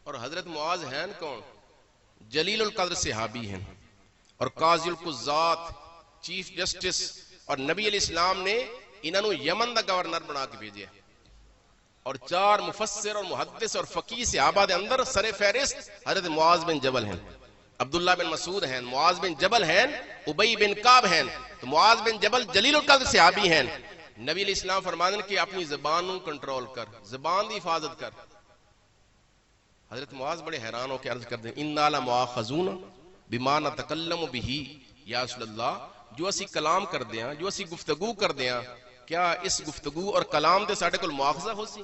اور حضرت معاذ ہیں کون؟ جلیل القدر صحابی ہیں، اور قاضی القضات، چیف جسٹس، اور نبی علیہ السلام نے انہوں یمن دا گورنر بنا کے بھیجیا۔ اور 4 مفسر اور محدث اور فقیہ صحابہ دے اندر سر فہرست حضرت معاذ بن جبل ہیں، عبداللہ بن مسعود ہیں، معاذ بن جبل ہیں، ابی بن کعب ہیں۔ تو معاذ بن جبل جلیل القدر صحابی ہیں۔ نبی علیہ السلام فرماتے ہیں کہ اپنی زبان کو کنٹرول کر، زبان دی حفاظت کر۔ حضرت معاذ بڑے حیران ہو کے عرض کرتے ہیں انا لمؤاخذون بما نتکلم به یا رسول اللہ، جو اسی کلام کردے ہیں، جو اسی گفتگو کردے ہیں، کیا اس گفتگو اور کلام دے ساڈے کول مواخذہ ہو سی،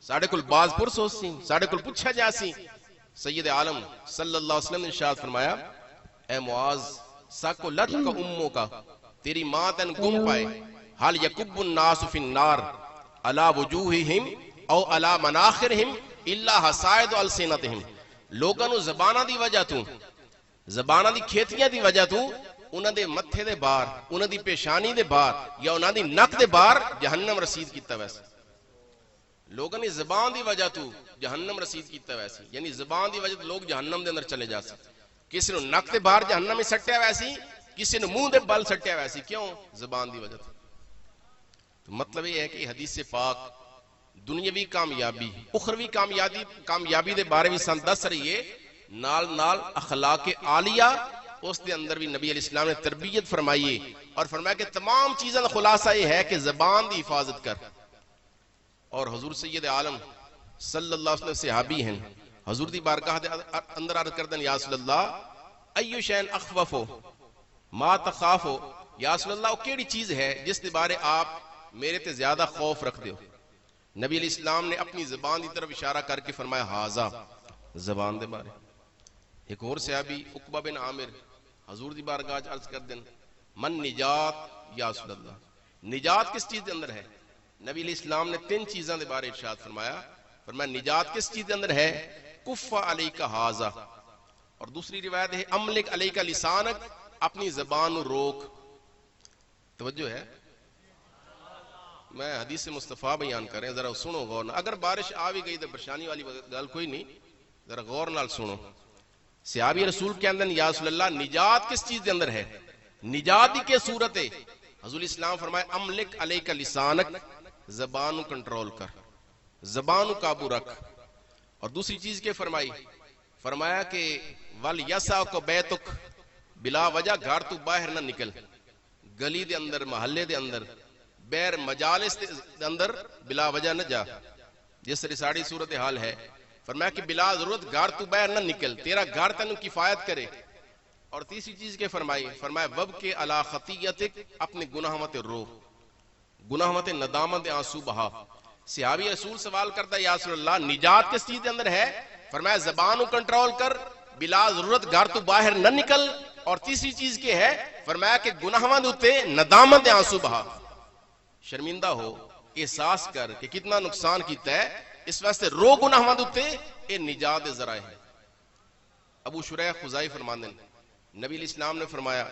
ساڈے کول باز پرس ہو سی، ساڈے کول پوچھا جا سی؟ سید عالم صلی اللہ علیہ وسلم نے ارشاد فرمایا اے معاذ سکلت کا اموں کا، تیری ماں تن گم پائے، حال یکب الناس فی النار علی وجوہہم او علی مناخرہم الا حصائد السنتہم، لوگاں نو زباناں دی وجہ تو، زباناں دی کھیتیاں دی وجہ تو انہاں دے متھے دے باہر، انہاں دی پیشانی دے باہر یا انہاں دی نک دے باہر جہنم رسید کیتا ویسے، لوگاں نے زبان دی وجہ تو جہنم رسید کیتا ویسی، یعنی زبان دی وجہ تو لوگ جہنم دے اندر چلے جا سکتے، کسی نے نک دے باہر جہنم میں سٹیا ویسی، کسی نے منہ دے بل سٹیا ویسی، کیوں؟ زبان دی وجہ تو مطلب یہ ہے کہ حدیث پاک دنیاوی کامیابی اخروی کامیابی دے بارے بھی سن دس رہی ہے، نال نال اخلاق عالیہ اس دے اندر بھی نبی علیہ السلام نے تربیت فرمائی ہے، اور فرمایا کہ تمام چیزوں کا خلاصہ یہ ہے کہ زبان دی حفاظت کر۔ اور حضور سید عالم صلی اللہ علیہ وسلم صحابی ہیں، حضور دی بارگاہ دے اندر عرض کردن یا رسول اللہ ایو شین اخوفو ما تخافو، یا رسول اللہ وہ کیڑی چیز ہے جس دے بارے آپ میرے تے زیادہ خوف رکھ دیو؟ نبی علیہ السلام نے اپنی زبان دی طرف اشارہ کر کے فرمایا ہاذا، زبان دے بارے۔ ایک اور صحابی عقبہ بن عامر حضور دی بارگاہ عرض کر دن من نجات یا رسول اللہ، نجات کس چیز دے اندر ہے؟ نبی علیہ السلام نے 3 چیزاں دے بارے ارشاد فرمایا، فرمایا نجات کس چیز دے اندر ہے؟ کف علیک ھذا، اور دوسری روایت ہے املک علیک لسانک، اپنی زبان روک۔ توجہ ہے، میں حدیث مصطفیٰ بیان کر رہے ہیں، ذرا سنو غور نال، اگر بارش آ بھی گئی تو پریشانی والی گل کوئی نہیں، ذرا غور نال سنو۔ صحابی رسول کے اندر یا رسول اللہ نجات کس چیز دے اندر ہے؟ نجات ہی کے صورت ہے، حضور اسلام فرمائے املک علیک لسانک، زبان کنٹرول کر، زبان قابو رکھ۔ اور دوسری چیز کے فرمایا کہ وَلْيَسَعْكَ بَيْتُكَ، بلا وجہ گھر تو باہر نہ نکل، گلی دے اندر، محلے دے اندر، بیر مجالس دے اندر بلا وجہ نہ جا، جس طرح ساڑی صورتحال ہے۔ فرمایا کہ بلا ضرورت گھر تو باہر نہ نکل، تیرا گھر تینوں کفایت کرے۔ اور تیسری چیز کے فرمایا وَبْكِ عَلَىٰ خَطِيَّتِكَ، اپنے گناہ مت رو، گناہ مت ندامت آنسو بہا۔ صحابی رسول سوال کرتا ہے یا رسول اللہ نجات کس چیز کے اندر ہے؟ فرمایا زبان کو کنٹرول کر، بلا ضرورت گھر تو باہر نہ نکل، اور تیسری چیز کے ہے فرمایا کہ گناہاں دے اوتے ندامت آنسو بہا، شرمندہ ہو، احساس کر کہ کتنا نقصان کیتا ہے، اس واسطے رو گناہاں دے اوتے، اے نجات دے ذرائع ہے۔ ابو شریح خزائی فرماندے نبی علیہ السلام نے فرمایا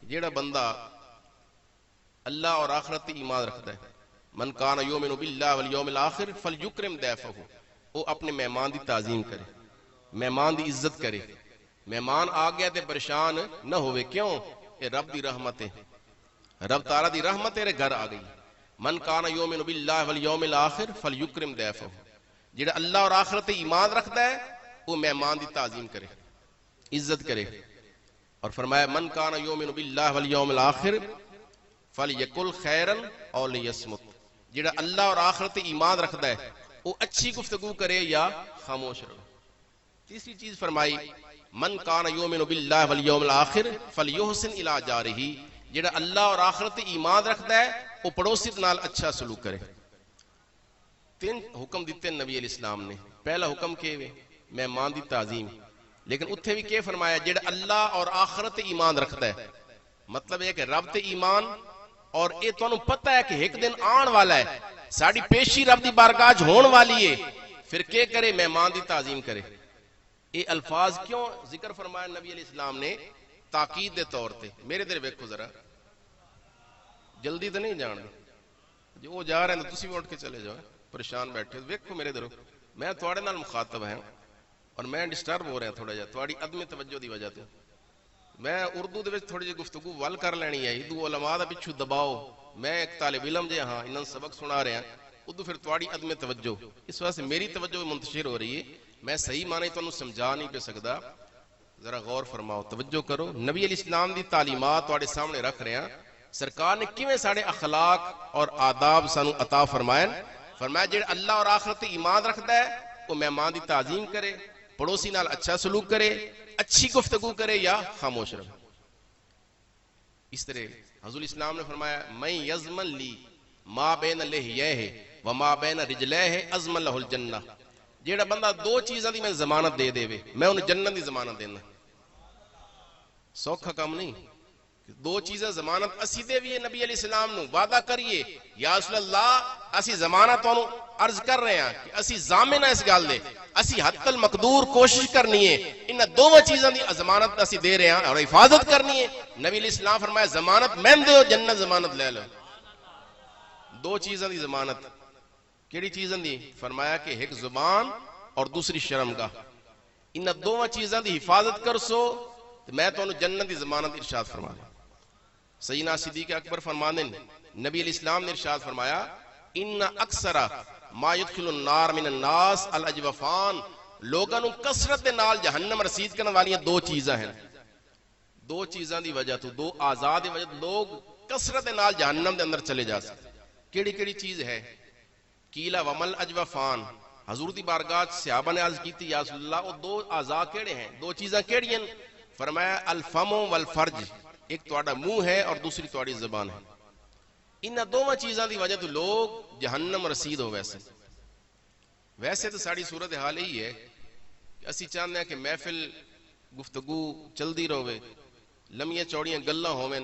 جیڑا بندہ اللہ اور آخرت تے ایمان رکھتا ہے، من کان یؤمن باللہ والیوم الآخر فلیکرم ضیفہ، وہ اپنے مہمان دی تعظیم کرے، مہمان دی عزت کرے، مہمان آ گیا تے پریشان نہ ہوئے، کیوں؟ اے رب دی رحمت ہے، رب تعالیٰ دی رحمت تیرے گھر آ گئی۔ من کان یؤمن باللہ والیوم الآخر فلیکرم ضیفہ، جیڑا اللہ اور آخرت تے ایمان رکھتا ہے وہ مہمان دی تعظیم کرے، عزت کرے۔ اور فرمایا من کان یؤمن باللہ والیوم الآخر فلیقل خیرا او لیصمت، جیڑا اللہ اور آخرت ایمان رکھتا ہے وہ اچھی گفتگو کرے یا خاموش رہے۔ تیسری چیز فرمائی من کان یؤمن باللہ والیوم الآخر فلیحسن الی جارہ، جیڑا اللہ اور آخرت ایمان رکھتا ہے وہ پڑوسی نال اچھا سلوک کرے۔ 3 حکم دیتے نبی علیہ السلام نے۔ پہلا حکم کہ مہمان دی تعظیم، لیکن اتھے بھی کہ فرمایا جیڑا اللہ اور آخرت ایمان رکھتا ہے، مطلب ہے کہ رب تے ایمان، اور یہ تو پتہ ہے کہ ایک دن آن والا ہے، ساڑی پیشی رب دی بارگاہ ہون والی ہے، پھر کیا کرے؟ مہمان دی تعظیم کرے۔ یہ الفاظ کیوں ذکر فرمایا نبی علیہ السلام نے؟ تاکید دے طور تے۔ میرے دیر ویکھو ذرا، جلدی تو نہیں جان دے، جو وہ جا رہے ہیں تو تسی بھی اٹھ کے چلے جاؤ، پریشان بیٹھے ویکھو میرے دیر، میں تھوڑے نال مخاطب ہیں اور میں ڈسٹرب ہو رہا ہوں تھوڑا جا تھوڑی عدم توجہ دی وجہ تو۔ میں اردو دے وچ تھوڑی جی گفتگو ول کر لینی ہے، دو علماء دا پچھو دباؤ، میں ایک طالب علم جے ہاں، انہاں سبق سنا رہے ہیں، ادو پھر تواڑی عدم توجہ اس واسطے میری توجہ منتشر ہو رہی ہے میں صحیح معنی تو سمجھا نہیں پہ سکتا ذرا غور فرماؤ توجہ کرو نبی علیہ السلام دی تعلیمات تواڑے سامنے رکھ رہے ہیں سرکار نے کیویں ساڑے اخلاق اور آداب سانو عطا فرمایا جڑا اللہ اور آخرت ایمان رکھتا ہے وہ مہمان دی تعظیم کرے پڑوسی نال اچھا سلوک کرے اچھی گفتگو کرے یا خاموش رہے اس طرح حضور اسلام نے فرمایا میں یزمن لی ما بین لحیہ و ما بین رجلیہ ازمن لہ الجنہ جیڑا بندہ دو چیزاں دی میں ضمانت دے دے میں انہیں جنت دی ضمانت دینا سوکھا کام نہیں دو چیزیں ضمانت اسی دے بھی ہے نبی علیہ السلام نو وعدہ کریے یا رسول اللہ اسی ضمانت انہوں عرض کر رہے ہیں کہ اسی ضامن ہے اس گال دے اسی حد المقدور کوشش کرنی ہے انہاں دو چیزاں دی ضمانت اسی دے رہے ہیں اور حفاظت کرنی ہے نبی علیہ السلام فرمایا ضمانت میں دے ہو جنت ضمانت لے لو دو چیزاں دی ضمانت کیڑی چیزاں دی فرمایا کہ ایک زبان اور دوسری شرمگاہ انہاں دو چیزاں دی حفاظت کر سو تو میں تو انہوں جنت دی ضمانت ارشاد فرما دیں سیدنا صدیق اکبر فرمانے نبی علیہ السلام نے ارشاد فرمایا ان اکثر ما يدخل النار من الناس الاجوفان لوگاں نوں کثرت دے نال جہنم رسید کرنے والی دو چیزاں ہیں دو چیزاں دی وجہ تو دو آزاد دی وجہ لوگ کثرت دے نال جہنم دے اندر چلے جا سکتے کیڑی کیڑی چیز ہے کیلا ومل اجوفان حضور دی بارگاہ صحابہ نے عرض کی تھی یا رسول اللہ وہ دو اعضاء کیڑے ہیں دو چیزاں کیڑی ہیں فرمایا الفم والفرج ایک تواڈا منہ ہے اور دوسری تواڈی زبان ہے انہاں دونوں چیزاں دی وجہ تو لوگ جہنم رسید ہو ویسے تو ساری صورت حال یہی ہے کہ اسی چاہتے ہیں کہ محفل گفتگو چلدی رہے لمیاں چوڑیاں گلاں ہوویں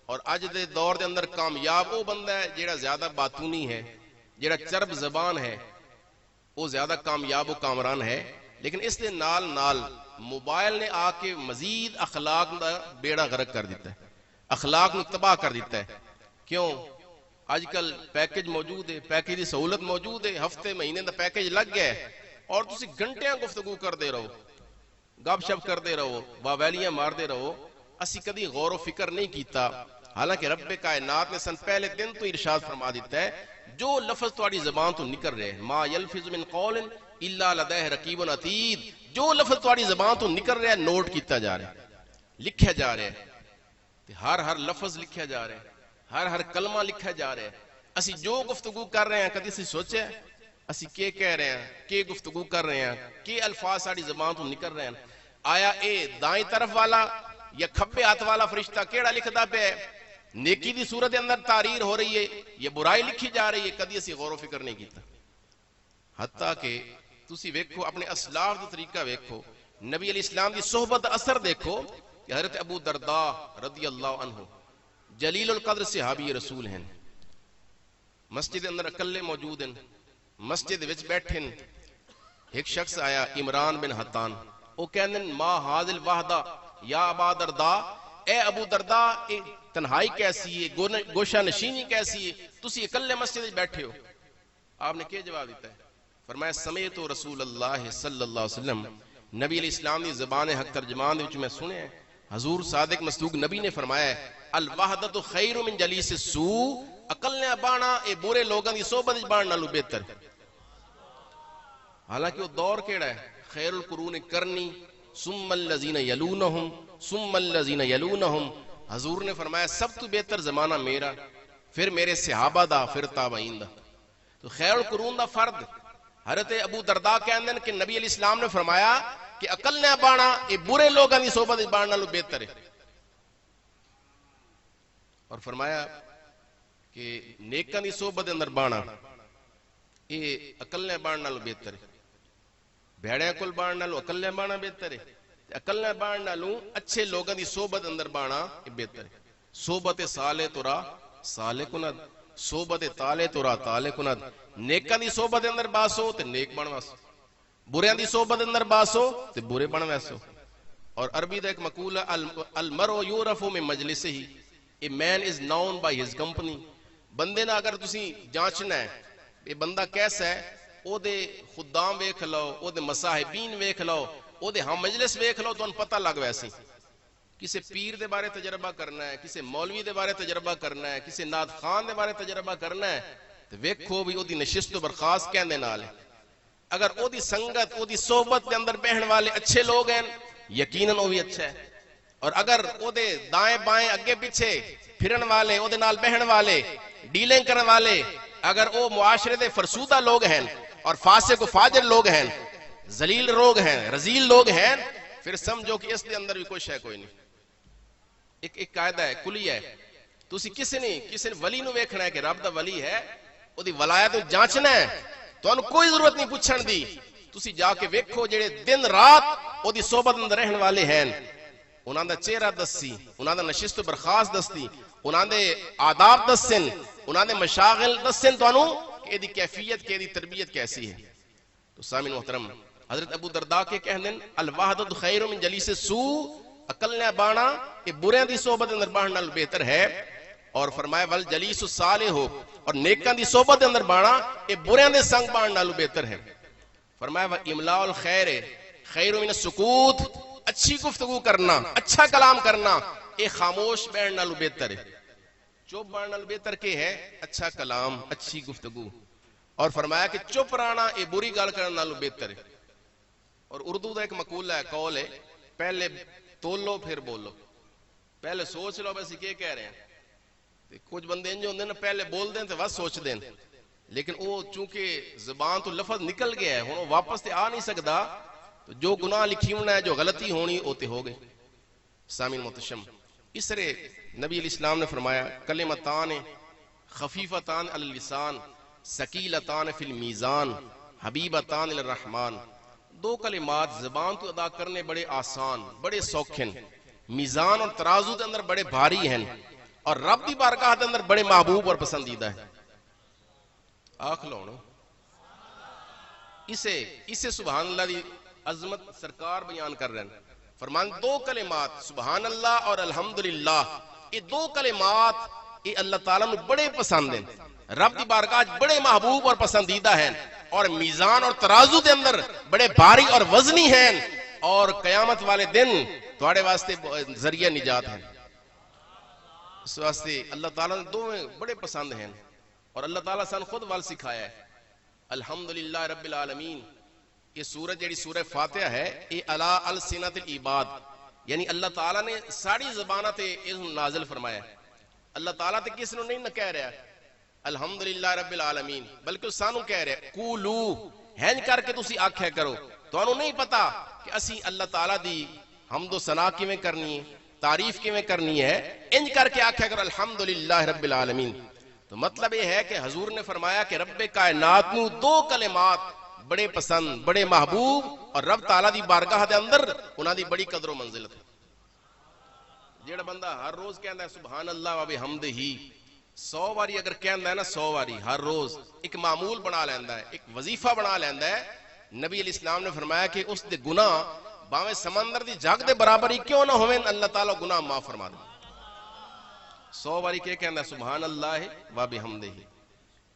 اور اج دے دور دے اندر کامیاب وہ بندہ ہے جیڑا زیادہ باتونی ہے جیڑا چرب زبان ہے وہ زیادہ کامیاب و کامران ہے لیکن اس دے نال نال موبائل نے آ کے مزید اخلاق دا بیڑا غرق کر دیتا ہے اخلاق نو تباہ کر دیتا ہے کیوں آج کل پیکج موجود ہے پیکج دی سہولت موجود ہے ہفتے مہینے دا پیکج لگ گیا ہے اور تسی گھنٹیاں گفتگو کر دے رہو گپ شپ کر دے رہو واویلیاں مار دے رہو اسی کدی غور و فکر نہیں کیتا حالانکہ رب کائنات نے سن پہلے دن تو ارشاد فرما دیتا ہے جو لفظ تواڈی زبان تو نکل رہے ہیں ما یلفظ من قول الا لدیہ رقیب عتید جو لفظ تواڈی زبان تو نکل رہا ہے نوٹ کیتا جا رہا ہے لکھیا جا رہا ہے ہر لفظ لکھیا جا رہا ہے ہر کلمہ لکھا جا رہا ہے اسی جو گفتگو کر رہے ہیں کدی اسی سوچے اسی کیا کہہ رہے ہیں کہ گفتگو کر رہے ہیں کہ الفاظ ساری زبان تو نکل رہے ہیں آیا اے دائیں طرف والا یا کھبے ہاتھ والا فرشتہ کیڑا لکھدا پہ ہے نیکی دی صورت اندر تحریر ہو رہی ہے یہ برائی لکھی جا رہی ہے کدی اسی غور و فکر نہیں کیتا حتیٰ کہ تسی ویکھو اپنے اسلاف دا طریقہ ویکھو نبی علیہ السلام دی صحبت اثر دیکھو کہ حضرت ابو درداء رضی اللہ عنہ جلیل القدر صحابی رسول ہیں مسجد اندر اکلے موجود ہیں مسجد وچ بیٹھے ایک شخص آیا عمران بن حطان وہ کہندے ما حاضل وحدہ یا ابا درداء اے ابو درداء تنہائی کیسی ہے گوشہ نشینی کیسی ہے تسی اکلے مسجد وچ بیٹھے ہو آپ نے کیا جواب دیتا ہے فرمایا سمیت رسول اللہ صلی اللہ علیہ وسلم نبی علیہ السلام دی زبان حق ترجمان وچ میں سنے حضور صادق مصدوق نبی نے فرمایا ہے الوحدت خیر من جلیس السوء اکلنے بانا اے برے لوگاں دی صحبت وچ بانن نالوں بہتر حالانکہ وہ دور کیڑا ہے خیر القرون کرنی ثم الذین یلونہم ثم الذین یلونہم حضور نے فرمایا سب تو بہتر زمانہ میرا پھر میرے صحابہ دا پھر تابعین دا تو خیر القرون دا فرد حضرت ابو درداء کہندے کہ نبی علیہ السلام نے فرمایا کہ عقل نے بانا اے برے لوگاں دی صحبت وچ بانن نالوں بہتر ہے اور فرمایا کہ نیکاں دی صحبت اندر بانا اے عقل نے بانن نالوں بہتر ہے بھیڑیاں کول بانن نالوں عقل نے بانا بہتر ہے عقل نے بانن نالوں اچھے لوگاں دی صحبت اندر بانا اے بہتر ہے صحبت صالح ترا صالح کند صحبت تالے ترا تالے کند نیکاں دی صحبت اندر باسو تے نیک بن واسو بریاں دی صحبت اندر باسو تے برے بن واسو اور عربی دا ایک مقولہ المرء یعرف من مجلسہ اے مین از نون بائی ہز کمپنی بندے نہ اگر تسی جانچنا ہے یہ بندہ کیسا ہے او دے خدام ویکھ لو او دے مصاحبین ویکھ لو او دے ہم مجلس ویکھ لو تو ان پتہ لگ ویسی کسے پیر دے بارے تجربہ کرنا ہے کسے مولوی دے بارے تجربہ کرنا ہے کسے نعت خان دے بارے تجربہ کرنا ہے تے ویکھو بھی او دی نشست و برخاست کہندے نال ہے۔ اگر او دی سنگت او دی صحبت دے اندر بہن والے اچھے لوگ ہیں یقیناً او بھی اچھا ہے، اور اگر او دے دائیں بائیں اگے پیچھے پھرن والے او دے نال بہن والے ڈیلنگ کرن والے اگر او معاشرے دے فرسودہ لوگ ہیں اور فاسق و فاجر لوگ ہیں، ذلیل لوگ ہیں، رذیل لوگ ہیں، پھر سمجھو کہ اس دے اندر بھی کوئی شے کوئی نہیں۔ ایک قاعدہ ہے، کلی ہے، تسی کسی نے ولی نو ویکھنا ہے کہ رب دا ولی ہے، او دی ولایت نو جانچنا ہے، تانوں کوئی ضرورت نہیں پوچھن دی، تسی جا کے ویکھو جڑے دن رات او دی صحبت اندر رہن والے ہیں، انہاں دا چہرہ دسی، انہاں دا نشست و برخاست دستی، انہاں دے آداب دسن، انہاں دے مشاغل دسن تانوں کہ دی کیفیت کہ دی تربیت کیسی ہے۔ تو سامعین محترم، حضرت ابو درداء کے کہندن الوحدۃ خیر من جلیس السوء، اکلیا بانا یہ بریاں دی صحبت اندر باہن نال بہتر ہے، اور فرمایا ول جلیس الصالح ہو، اور نیکاں دی صحبت اندر بانا یہ بریاں دے سنگ باہن نال بہتر ہے۔ فرمایا و املاء الخیر خیر من السکوت، اچھی گفتگو کرنا، اچھا کلام کرنا یہ خاموش بیٹھنے نال بہتر ہے، چپ بیٹھنے نال بہتر کہ ہے اچھا کلام، اچھی گفتگو، اور فرمایا کہ چپ رہنا یہ بری گل کرنے نال بہتر ہے۔ اور اردو دا ایک مقولہ ہے، قول ہے، پہلے تولو پھر بولو، پہلے سوچ لو بس کیا کہہ رہے ہیں۔ کچھ بندے انج ہوندے نا پہلے بول دیں تو بس سوچ دیں، لیکن وہ چونکہ زبان تو لفظ نکل گیا ہے، ہن واپس تے آ نہیں سکدا، تو جو گناہ لکھی ہونا ہے، جو غلطی ہونی ہوتے ہو گئے۔ سامعین محتشم، اس طرح نبی علیہ السلام نے فرمایا کلمتان خفیفتان علی اللسان ثقیلتان فی المیزان حبیبتان الی الرحمن، دو کلمات زبان تو ادا کرنے بڑے آسان، بڑے سوکھے، میزان اور ترازو دے اندر بڑے بھاری ہیں، اور رب دی بارگاہ دے اندر بڑے محبوب اور پسندیدہ ہے۔ آنکھ لوڑو اسے سبحان اللہ دی عظمت سرکار بیان کر رہے ہیں، فرمان دو کلمات سبحان اللہ اور الحمدللہ، یہ دو کلمات یہ اللہ تعالیٰ نے بڑے پسند ہیں، رب دی بارگاہ بڑے محبوب اور پسندیدہ ہیں، اور میزان اور ترازو دے اندر بڑے بھاری اور وزنی ہیں، اور قیامت والے دن تھوڑے واسطے ذریعہ نجات ہیں۔ اس واسطے اللہ تعالیٰ نے دو بڑے پسند ہیں، اور اللہ تعالیٰ سان خود وال سکھایا ہے الحمدللہ رب العالمین۔ یہ سورت جیڑی سورہ فاتحہ ہے یہ علی السنۃ العباد، یعنی اللہ تعالیٰ نے ساری زبانہ تے اسم نازل فرمایا ہے۔ اللہ تعالیٰ تے کس نے نہیں نہ کہہ رہا الحمدللہ رب العالمین، بلکہ سانو کہہ رہے قولو ہینج کر کے تسی آکھیا کرو، تو انہوں نہیں پتا کہ اسی اللہ تعالیٰ دی حمد و ثنا کیویں کرنی ہے، تعریف کیویں کرنی ہے، انج کر کے آکھیا کرو الحمدللہ رب العالمین۔ تو مطلب یہ ہے کہ حضور نے فرمایا کہ رب کائنات نو دو کلمات بڑے پسند، بڑے محبوب، اور رب تعالیٰ دی بارگاہ دے اندر انہاں دی بڑی قدر و منزلت ہے۔ جیڑا بندہ ہر روز کہندا ہے سبحان اللہ و بحمدہ، 100 باری اگر کہندا ہے نا، 100 باری ہر روز ایک معمول بنا لیندا ہے، ایک وظیفہ بنا لیندا ہے، نبی علیہ السلام نے فرمایا کہ اس دے گناہ باویں سمندر دی جگ دے برابر ہی کیوں نہ ہوئیں، اللہ تعالیٰ گناہ معاف فرما دے۔ 100 باری کیا کہندا ہے سبحان اللہ و بحمدہ،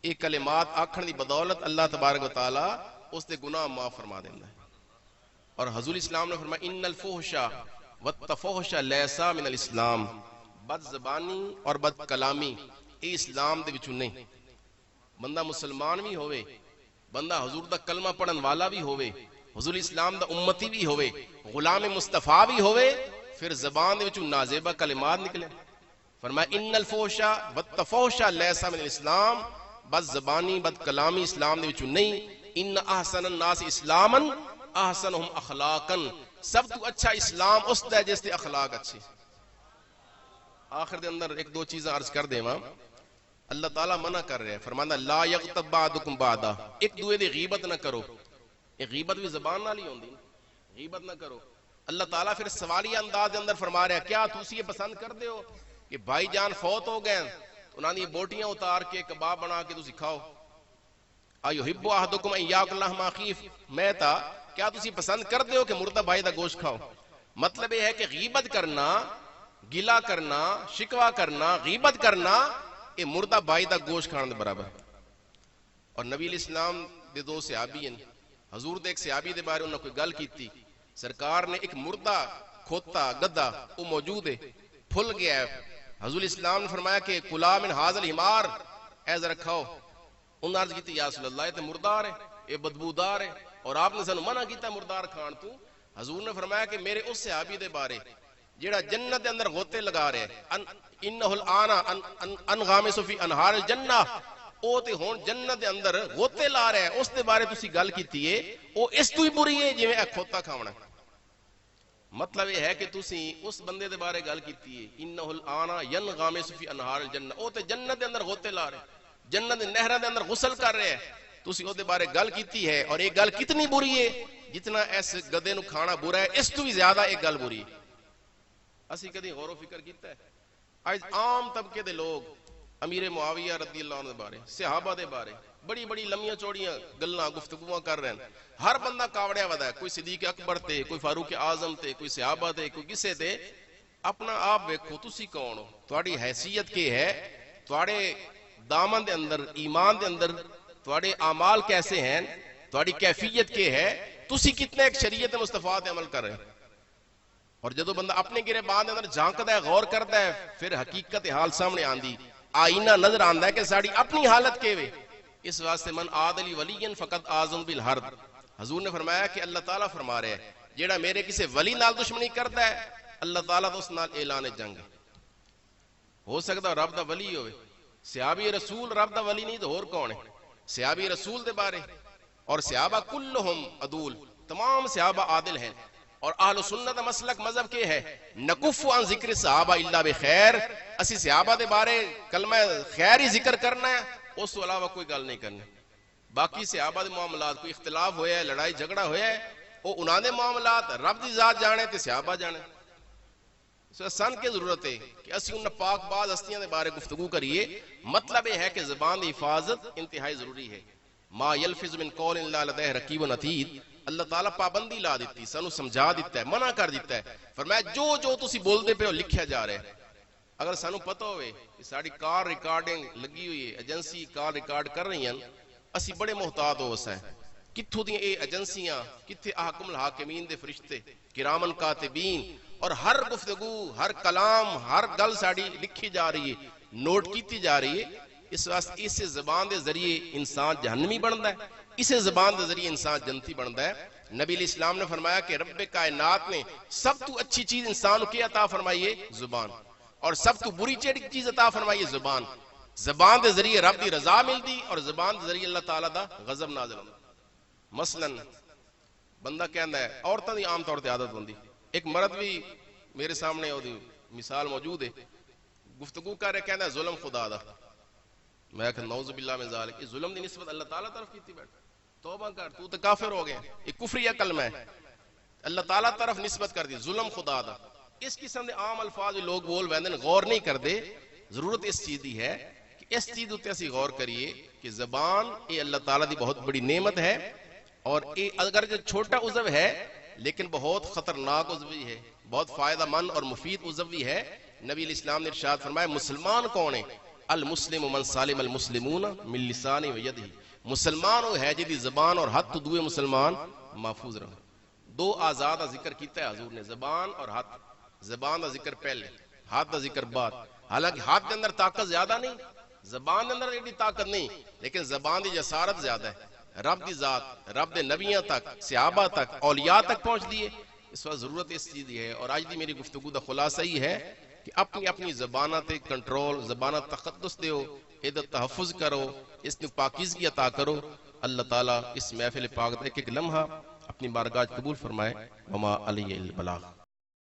ایک کلمات آکھن دی بدولت اللہ تبارک و تعالی اس دے گناہ معاف فرما دیندا ہے۔ اور حضور اسلام نے فرمایا ان الفحش والتفحش لیس من الاسلام، بد زبانی اور بد کلامی یہ اسلام دے وچوں نہیں۔ بندہ مسلمان بھی ہوئے، بندہ حضور دا کلمہ پڑھن والا بھی ہوئے، حضور اسلام دا امتی بھی ہوئے، غلام مصطفیٰ بھی ہوئے، پھر زبان دے وچوں نازیبہ کلمات نکلے۔ فرمایا ان الفحش والتفحش لیس من الاسلام، بد زبانی بد کلامی اسلام دے وچوں نہیں۔ ان احسن الناس اسلاما احسنہم اخلاقا، سب تو اچھا اسلام اس دا ہے جس دے اخلاق اچھے۔ آخر دے اندر ایک دو چیزیں عرض کر دیواں، اللہ تعالیٰ منع کر رہے ہیں، فرمانا لا یغتب بعضکم بعضا، ایک دوے دی غیبت نہ کرو۔ یہ غیبت بھی زبان نال ہی ہوندی، غیبت نہ کرو۔ اللہ تعالیٰ پھر سوالیہ انداز دے اندر فرما رہا ہے کیا تسی یہ پسند کر دے ہو کہ بھائی جان فوت ہو گئے انہاں دی بوٹیاں اتار کے کباب بنا کے تسی کھاؤ؟ ایحب احدکم ان یاکل لحم اخیہ میتا، کیا تسی پسند کر دے ہو کہ مردہ بھائی دا گوشت کھاؤ؟ مطلب یہ ہے کہ غیبت کرنا، گلا کرنا، شکوہ کرنا، غیبت کرنا یہ مردہ بھائی دا گوشت کھانے دے برابر۔ اور نبی علیہ السلام دے دو صحابی ہیں، حضور دے ایک صحابی دے بارے انہوں نے کوئی گل کیتی، سرکار نے ایک مردہ کھوتا گدھا وہ موجود ہے، پھل گیا ہے، حضور اسلام نے فرمایا کہ کلا من ھذا الحمار، اے ذرا کھاؤ، انہوں نے عرض کی یا رسول اللہ یہ تو مردار ہے، یہ بدبودار ہے، اور آپ نے سانو منع کیتا مردار کھان تو۔ حضور نے فرمایا کہ میرے اس صحابی دے بارے جیڑا جنت دے اندر غوطے لگا رہے انہ الآنا انغامس فی انہار الجنہ، او تے ہون جنت دے اندر غوطے لا رہے ہیں، اس دے بارے تسی گل کیتی ہے او اس تو ہی بری ہے جویں اے کھوتا کھاونا۔ مطلب یہ ہے کہ تسی اس بندے دے بارے گل کیتی ہے انہ الآنا ینغامس فی انہار الجنہ، او تے جنت دے اندر غوطے لا رہے ہیں، جنت دے نہراں دے اندر غسل کر رہے ہیں، تسی او دے بارے گل کیتی ہے، اور ایک گل کتنی بری ہے جتنا اس گدے نو کھانا برا ہے اس تو بھی زیادہ ایک گل بری ہے۔ اسی کدی غور و فکر کیتا ہے؟ آج عام طبقے دے لوگ امیر معاویہ رضی اللہ عنہ دے بارے، صحابہ دے بارے بڑی بڑی لمیاں چوڑیاں گلاں گفتگواں کر رہے ہیں، ہر بندہ کاوڑیا ودا ہے، کوئی صدیق اکبر تے، کوئی فاروق اعظم تے، کوئی صحابہ تے، کوئی کسے تے۔ اپنا آپ ویکھو تسی کون ہو، تہاڈی حیثیت کی ہے، تہاڈے دامن دے اندر ایمان دے اندر تہاڈے اعمال کیسے ہیں، تہاڈی کیفیت کی ہے، تسی کتنے ایک شریعت مصطفیٰ تے عمل کر رہے ہیں۔ اور جدو بندہ اپنے گریبان دے اندر جھانکدا ہے، غور کردا ہے، پھر حقیقت حال سامنے آندی، آئینہ نظر آندا ہے کہ ساڑی اپنی حالت کیویں۔ اس واسطے من عاد لی ولی فقط اعظم بالحرب، حضور نے فرمایا کہ اللہ تعالیٰ فرما رہے ہیں جیڑا میرے کسی ولی نال دشمنی کردا ہے اللہ تعالیٰ تو اس نال اعلان جنگ ہے۔ ہو سکتا رب دا ولی ہوئے، صحابی رسول رب دا ولی نہیں تو اور کون ہے؟ صحابی رسول دے بارے اور صحابہ کلہم عدول، تمام صحابہ عادل ہیں، اور اہل سنت مسلک مذہب کے ہے نکف عن ذکر صحابہ الا بخیر، اسی صحابہ دے بارے کلمہ خیر ہی ذکر کرنا ہے، اس تو علاوہ کوئی گل نہیں کرنی۔ باقی صحابہ دے معاملات کوئی اختلاف ہویا ہے، لڑائی جھگڑا ہویا ہے، وہ انہاں دے معاملات رب دی ذات جانے تے صحابہ جانے۔ سن کے ضرورت ہے کہ اسی ان پاک باز ہستیاں دے بارے گفتگو کریے۔ مطلب یہ ہے کہ زبان دی حفاظت انتہائی ضروری ہے۔ ما یلفظ من قول الا لدیہ رقیب عتید، اللہ تعالیٰ پابندی لا دیتی، سانو سمجھا دیتا ہے، منع کر دیتا ہے، فرمایا جو تسی بول دے پہ لکھیا جا رہا ہے۔ اگر سانو پتہ ہوئے کہ ساری کار ریکارڈنگ لگی ہوئی ہے، ایجنسی کار ریکارڈ کر رہی ہیں، اسی بڑے محتاط ہو اس ہیں کتھوں دی اے ایجنسیاں، کتھے احکم الحاکمین دے فرشتے کرامن کاتبین، اور ہر گفتگو ہر کلام ہر گل ساڑی لکھی جا رہی ہے، نوٹ کیتی جا رہی ہے۔ اس واسطے اس زبان دے ذریعے انسان جہنمی بنتا ہے، اس زبان دے ذریعے انسان جنتی بنتا ہے۔ نبی علیہ السلام نے فرمایا کہ رب کائنات نے سب تو اچھی چیز انسان کی عطا فرمائی ہے زبان، اور سب تو بری چیز عطا فرمائی ہے زبان۔ زبان دے ذریعے رب دی رضا ملتی، اور زبان دے ذریعے اللہ تعالیٰ دا غضب نازل ہوتا۔ مثلا بندہ کہندا ہے، عورتاں دی عام طور تے عادت ہوندی، ایک مرد بھی میرے سامنے وہ مثال موجود ہے، گفتگو کر رہے کہندا ہے ظلم خدا دا، میں کہ نعوذ باللہ من ذالک، یہ ظلم دی نسبت اللہ تعالیٰ طرف کیتی بیٹھ، توبہ کر، تو تے کافر ہو گیا، یہ کفریہ کلمہ ہے، اللہ تعالیٰ طرف نسبت کر دی، ظلم خدا دا۔ اس قسم دے عام الفاظ لوگ بول ویندن، غور نہیں کر دے۔ ضرورت اس چیز دی ہے کہ اس چیز تے اسی غور کریے کہ زبان یہ اللہ تعالیٰ دی بہت بڑی نعمت ہے، اور یہ اگر جو چھوٹا عضو ہے لیکن بہت خطرناک عضو بھی ہے، بہت فائدہ مند اور مفید عضو بھی ہے۔ نبی علیہ السلام نے ارشاد فرمایا مسلمان کون ہے؟ المسلم من سالم المسلمون من لسانہ و یدہ، مسلمان وہ ہے جدی زبان اور ہاتھ تو دوے مسلمان محفوظ رہے۔ دو آزاد کا ذکر کیتا ہے حضور نے، زبان اور ہاتھ۔ زبان کا ذکر پہلے، ہاتھ کا ذکر بعد۔ حالانکہ ہاتھ کے اندر طاقت زیادہ نہیں، زبان کے اندر ایڈی طاقت نہیں، لیکن زبان دی جسارت زیادہ ہے۔ رب دی ذات رب دے نبیاں تک، صحابہ تک، اولیاء تک پہنچ دیے۔ اس وقت ضرورت اس چیز دی ہے، اور آج دی میری گفتگو دا خلاصہ ہی ہے کہ اپنی زبانہ تے کنٹرول، زبانہ تقدس دیو، عدت تحفظ کرو، اس نے پاکیزگی عطا کرو۔ اللہ تعالیٰ اس محفل پاک ایک ایک لمحہ اپنی بارگاہ قبول فرمائے۔ وما علی البلاغ۔